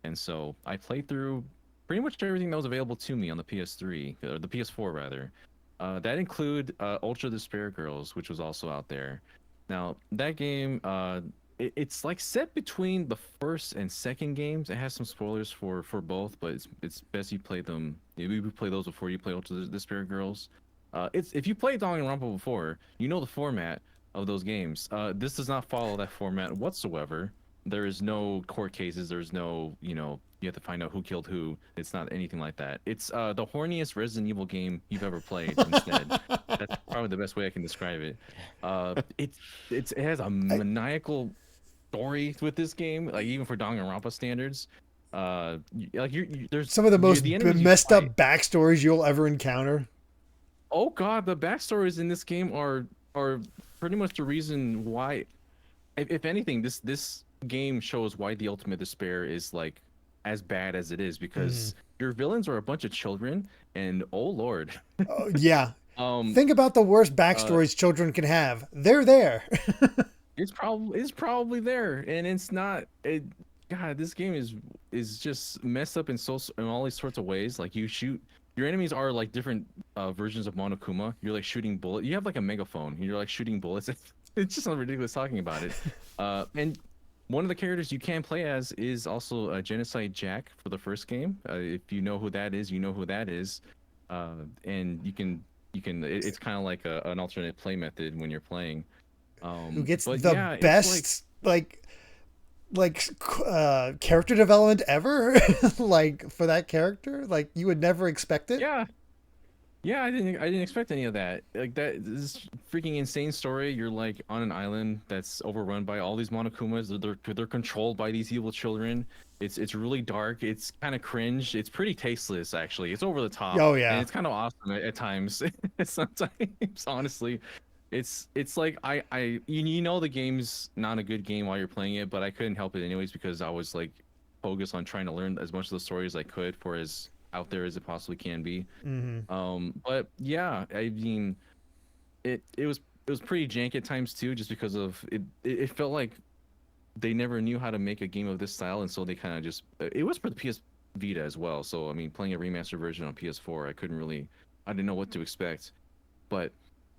and so I played through pretty much everything that was available to me on the PS3 or the PS4 rather. That include Ultra Despair Girls, which was also out there. Now that game, it's like set between the first and second games. It has some spoilers for both, but it's best you play them. You play those before you play Ultra Despair Girls. It's if you played Danganronpa before, you know the format of those games. This does not follow that format whatsoever. There is no court cases. There's no you have to find out who killed who. It's not anything like that. It's the horniest Resident Evil game you've ever played. Instead, that's probably the best way I can describe it. It has a maniacal story with this game, like even for Danganronpa standards. Like there's some of the most the enemies messed up backstories you'll ever encounter. Oh god, the backstories in this game are pretty much the reason why. If anything, this game shows why the Ultimate Despair is like as bad as it is, because your villains are a bunch of children, and oh lord. Yeah. Think about the worst backstories children can have. They're there. It's probably there, and it's not. God, this game is just messed up in all these sorts of ways. Like your enemies are like different versions of Monokuma. You're like shooting bullets. You have like a megaphone. And you're like shooting bullets. It's just ridiculous talking about it. And one of the characters you can play as is also a Genocide Jack for the first game. If you know who that is, you know who that is. And you can. It's kind of like an alternate play method when you're playing. Who gets the best character development ever? Like for that character, like you would never expect it. Yeah, I didn't expect any of that. Like this freaking insane story. You're like on an island that's overrun by all these Monokumas. They're controlled by these evil children. It's really dark. It's kind of cringe. It's pretty tasteless actually. It's over the top. Oh yeah. And it's kind of awesome at times. Sometimes honestly. It's like you know the game's not a good game while you're playing it, but I couldn't help it anyways because I was like focused on trying to learn as much of the story as I could for as out there as it possibly can be. But yeah, I mean, it was pretty jank at times too, just because of it. It felt like they never knew how to make a game of this style, and so they kind of just. It was for the PS Vita as well, so I mean, playing a remastered version on PS4, I didn't know what to expect, but.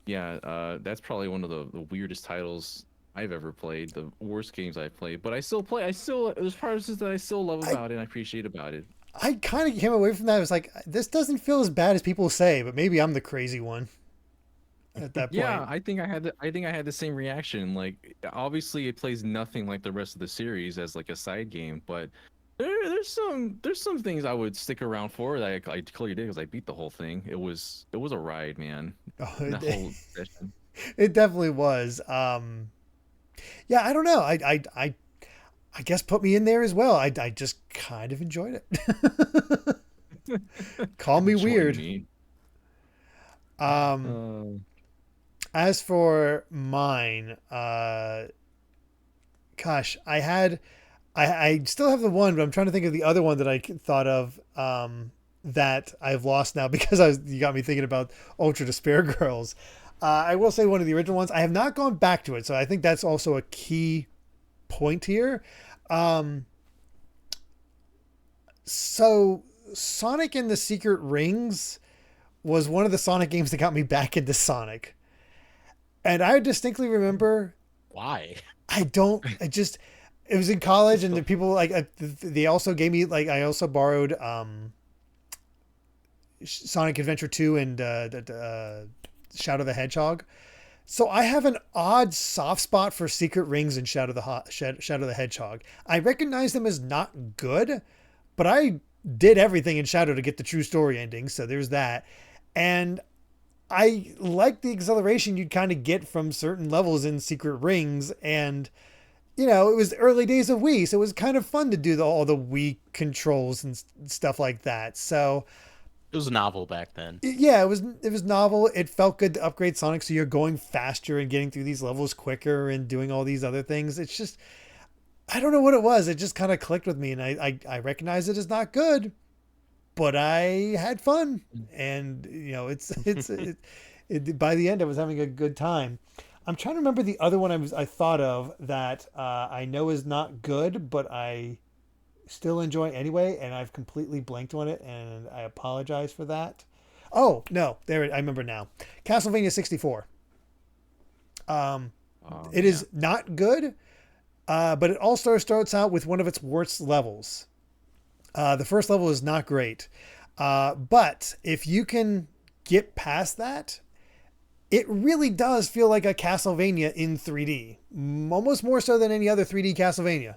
Yeah, that's probably one of the weirdest titles I've ever played. The worst games I've played, but I still there's parts that I still love about it and I appreciate about it. I kind of came away from that. I was like, this doesn't feel as bad as people say, but maybe I'm the crazy one at that point. Yeah, I think I had the same reaction. Like, obviously, it plays nothing like the rest of the series as like a side game, but there's some things I would stick around for that I clearly did because I beat the whole thing. It was a ride, man. That whole session. It definitely was. Yeah, I don't know. I guess put me in there as well. I just kind of enjoyed it. Call me weird. As for mine, gosh, I still have the one, but I'm trying to think of the other one that I thought of that I've lost now because you got me thinking about Ultra Despair Girls. I will say one of the original ones. I have not gone back to it, so I think that's also a key point here. So Sonic and the Secret Rings was one of the Sonic games that got me back into Sonic. And I distinctly remember... Why? It was in college, and the people they also gave me I also borrowed Sonic Adventure 2 and Shadow the Hedgehog. So I have an odd soft spot for Secret Rings and Shadow the Hedgehog. I recognize them as not good, but I did everything in Shadow to get the true story ending. So there's that, and I like the exhilaration you'd kind of get from certain levels in Secret Rings and. You know, it was the early days of Wii, so it was kind of fun to do all the Wii controls and stuff like that. So it was novel back then. Yeah, it was novel. It felt good to upgrade Sonic, so you're going faster and getting through these levels quicker and doing all these other things. It's just, I don't know what it was. It just kind of clicked with me, and I recognize it as not good, but I had fun, and you know, by the end, I was having a good time. I'm trying to remember the other one I thought of that I know is not good, but I still enjoy anyway, and I've completely blanked on it, and I apologize for that. Oh, no, I remember now. Castlevania 64. It is not good, but it also starts out with one of its worst levels. The first level is not great, but if you can get past that, it really does feel like a Castlevania in 3D, almost more so than any other 3D Castlevania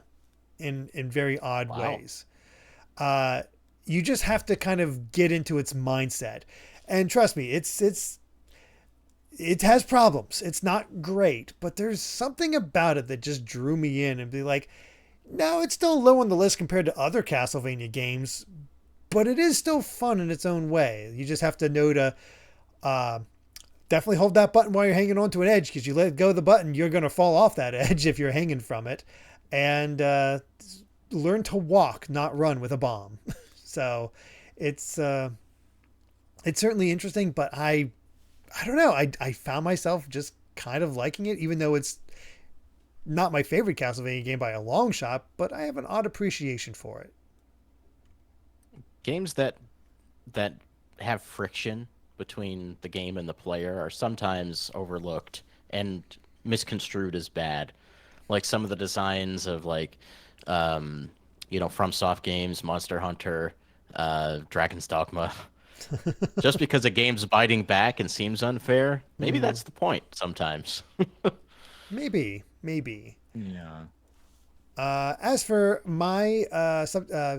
in very odd ways. Uh, you just have to kind of get into its mindset. And trust me, it has problems. It's not great, but there's something about it that just drew me in and be like, no, it's still low on the list compared to other Castlevania games, but it is still fun in its own way. You just have to know to uh, definitely hold that button while you're hanging onto an edge, because you let go of the button, you're going to fall off that edge if you're hanging from it. And learn to walk, not run with a bomb. So it's certainly interesting, but I don't know. I found myself just kind of liking it, even though it's not my favorite Castlevania game by a long shot, but I have an odd appreciation for it. Games that have friction between the game and the player are sometimes overlooked and misconstrued as bad. Like some of the designs of like um, FromSoft games, Monster Hunter, Dragon's Dogma. Just because a game's biting back and seems unfair, maybe Mm, that's the point sometimes. maybe. Yeah. As for my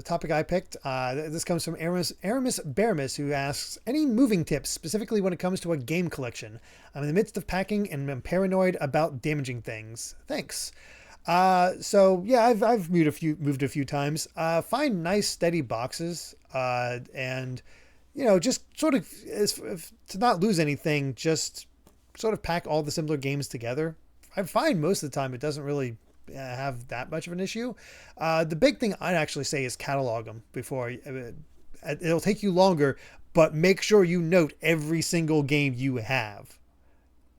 topic I picked, this comes from Aramis Baramis, who asks, any moving tips, specifically when it comes to a game collection? I'm in the midst of packing and I'm paranoid about damaging things. Thanks. So yeah, I've moved a few times. Find nice steady boxes, and just sort of to not lose anything, just sort of pack all the similar games together. I find most of the time it doesn't really have that much of an issue. The big thing I'd actually say is catalog them before. It'll take you longer, but make sure you note every single game you have.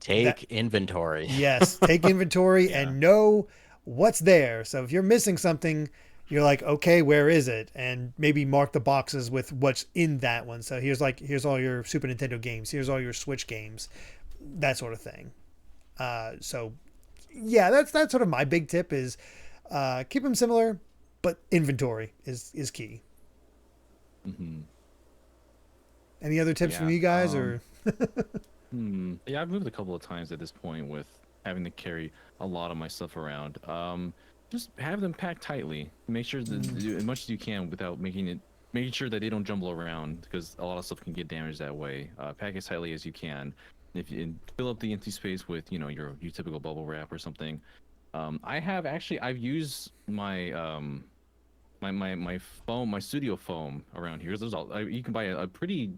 That Take inventory. Yes, take inventory Yeah. and know what's there. So if you're missing something, you're like, okay, where is it? And maybe mark the boxes with what's in that one. So here's all your Super Nintendo games. Here's all your Switch games, that sort of thing. So yeah, that's sort of my big tip is keep them similar, but inventory is key. Hmm. Any other tips from Yeah. you guys or? Yeah, I've moved a couple of times at this point with having to carry a lot of my stuff around. Just have them packed tightly. Make sure that as much as you can without making sure that they don't jumble around because a lot of stuff can get damaged that way. Pack as tightly as you can. And fill up the empty space with your typical bubble wrap or something. I've used my foam, my studio foam around here. You can buy a pretty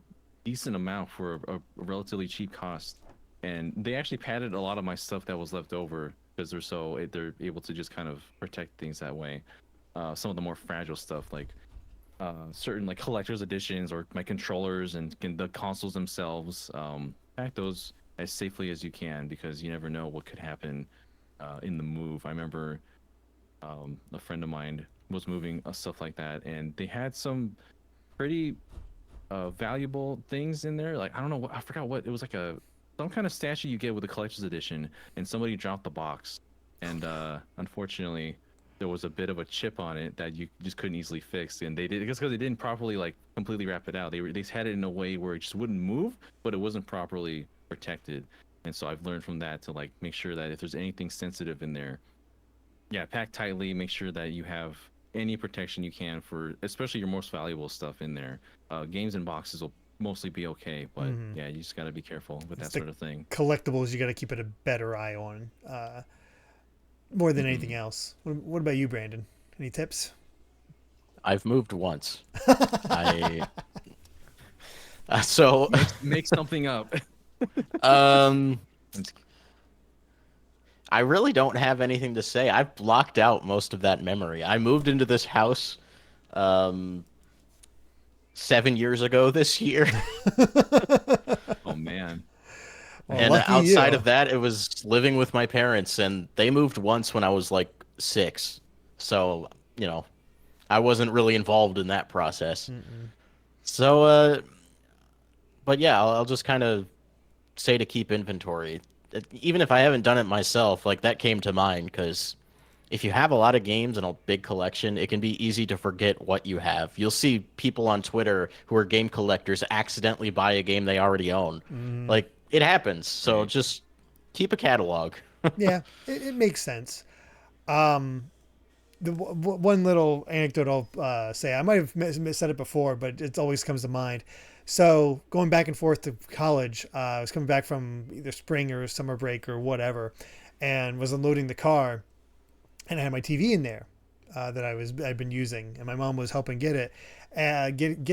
decent amount for a relatively cheap cost, and they actually padded a lot of my stuff that was left over because they're able to just kind of protect things that way. Some of the more fragile stuff like certain like collector's editions or my controllers and the consoles themselves, pack those as safely as you can because you never know what could happen in the move. I remember a friend of mine was moving stuff like that, and they had some pretty valuable things in there. Like I don't know what I forgot what it was, like some kind of statue you get with a collector's edition, and somebody dropped the box, and unfortunately there was a bit of a chip on it that you just couldn't easily fix, and they did because they didn't properly like completely wrap it out. They had it in a way where it just wouldn't move, but it wasn't properly protected. And so I've learned from that to like make sure that if there's anything sensitive in there, yeah, pack tightly. Make sure that you have any protection you can for, especially your most valuable stuff in there. Games and boxes will mostly be okay, but yeah, you just got to be careful with that the sort of thing. collectibles you got to keep it a better eye on more than anything else. What about you, Brandon? Any tips? I've moved once. I so Make something up. um I really don't have anything to say. I've blocked out most of that memory. I moved into this house um 7 years ago this year. Oh man. Well, And lucky outside you. of that, it was living with my parents, and they moved once when I was like 6. So, I wasn't really involved in that process. Mm-mm. So, but yeah, I'll just kind of say to keep inventory. Even if I haven't done it myself, like that came to mind because if you have a lot of games and a big collection, it can be easy to forget what you have. You'll see people on Twitter who are game collectors accidentally buy a game they already own. Mm, Like it happens. So Right. just keep a catalog. yeah, it makes sense. Um, one little anecdote I'll say. I might have said it before, but it always comes to mind. So going back and forth to college, I was coming back from either spring or summer break or whatever, and was unloading the car, and I had my TV in there that I'd been using, and my mom was helping get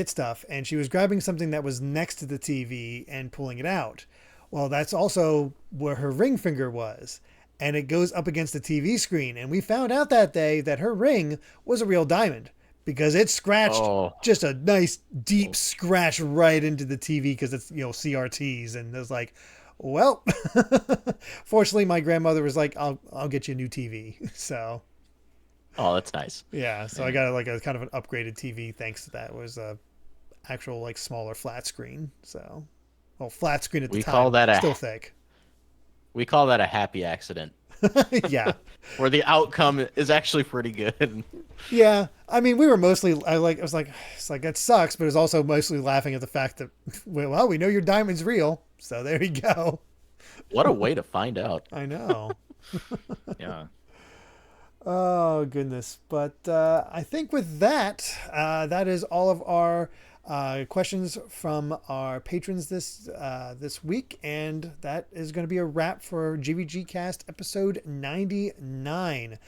stuff, and she was grabbing something that was next to the TV and pulling it out. Well, that's also where her ring finger was, and it goes up against the TV screen. And we found out that day that her ring was a real diamond because it scratched just a nice deep scratch right into the TV because it's, CRTs. And it was like, well, fortunately my grandmother was like, I'll get you a new TV. So. Oh, that's nice. Yeah. So I got like a kind of an upgraded TV. Thanks to that. It was a actual like smaller flat screen. So, flat screen at the time. Call that still thick. We call that a happy accident. Yeah. Where the outcome is actually pretty good. Yeah. I mean, we were mostly, it's like, that sucks, but it was also mostly laughing at the fact that, well, we know your diamond's real. So there you go. What a way to find out. I know. Yeah. Oh, goodness. But I think with that, that is all of our questions from our patrons this week, and that is going to be a wrap for GVGcast episode 99.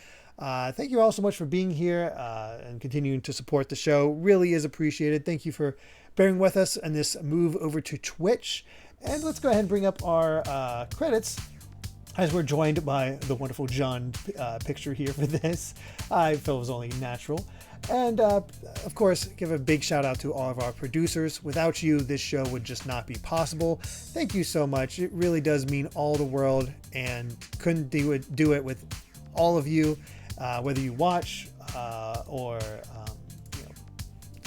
Thank you all so much for being here and continuing to support the show. Really is appreciated. Thank you for bearing with us on this move over to Twitch. And let's go ahead and bring up our credits, as we're joined by the wonderful John picture here for this. I feel it was only natural. And, of course, give a big shout out to all of our producers. Without you, this show would just not be possible. Thank you so much. It really does mean all the world, and couldn't do it with all of you, whether you watch or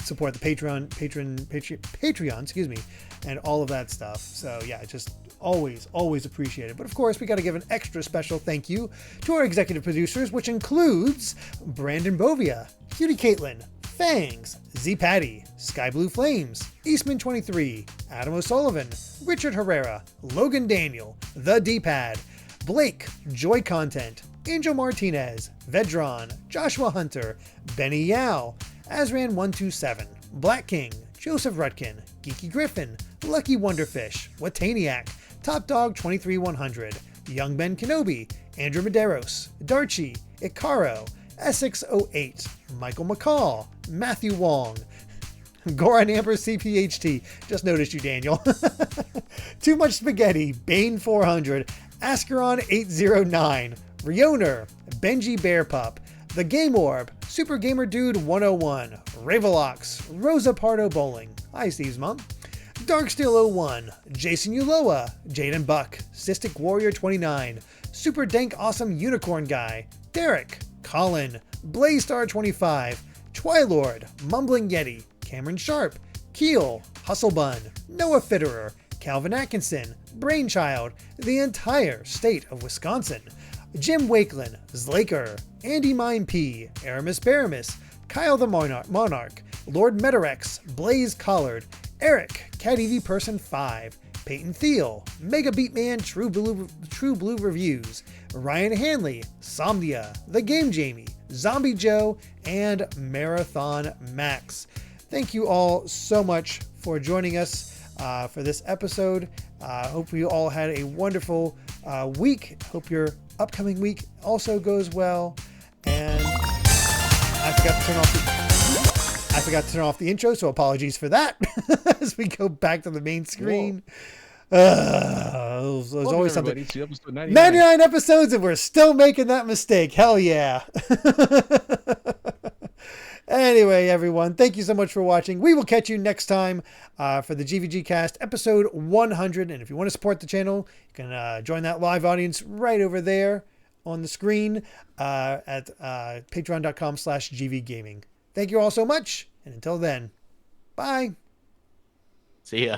support the Patreon, excuse me, and all of that stuff. So, yeah, just always appreciate it. But of course, we got to give an extra special thank you to our executive producers, which includes Brandon Bovia, Cutie Caitlin, Fangs, Z Patty, Sky Blue Flames, Eastman 23, Adam O'Sullivan, Richard Herrera, Logan Daniel, The D-Pad, Blake, Joy Content, Angel Martinez, Vedron, Joshua Hunter, Benny Yao, Azran127, Black King, Joseph Rutkin, Geeky Griffin, Lucky Wonderfish, Wataniac, Top Dog 23100, Young Ben Kenobi, Andrew Medeiros, Darchi, Ikaro, Essex08, Michael McCall, Matthew Wong, Goran Amber CPHT, just noticed you, Daniel. Too Much Spaghetti, Bane 400, Ascaron 809, Rioner, Benji Bearpup, The Game Orb, Super Gamer Dude 101, Ravelox, Rosa Pardo Bowling, hi Steve's mom, Darksteel 01, Jason Uloa, Jaden Buck, Cystic Warrior 29, Super Dank Awesome Unicorn Guy, Derek, Colin, Blaystar 25, Twilord, Mumbling Yeti, Cameron Sharp, Keel, Hustlebun, Noah Fitterer, Calvin Atkinson, Brainchild, the entire state of Wisconsin, Jim Wakelin, Zlaker, Andy Mine P, Aramis Baramis, Kyle the Monarch, Lord Metarex, Blaze Collard, Eric, CatEV Person 5, Peyton Thiel, Mega Beatman, True Blue Reviews, Ryan Hanley, Somnia, The Game Jamie, Zombie Joe, and Marathon Max. Thank you all so much for joining us for this episode. Hope you all had a wonderful week. Hope your upcoming week also goes well. And I forgot to turn off the intro, so apologies for that. As we go back to the main screen. There's always something. 99 episodes and we're still making that mistake. Hell yeah. Anyway, everyone, thank you so much for watching. We will catch you next time for the GVGcast episode 100. And if you want to support the channel, you can join that live audience right over there on the screen at patreon.com/GVGaming. Thank you all so much. And until then, bye. See ya.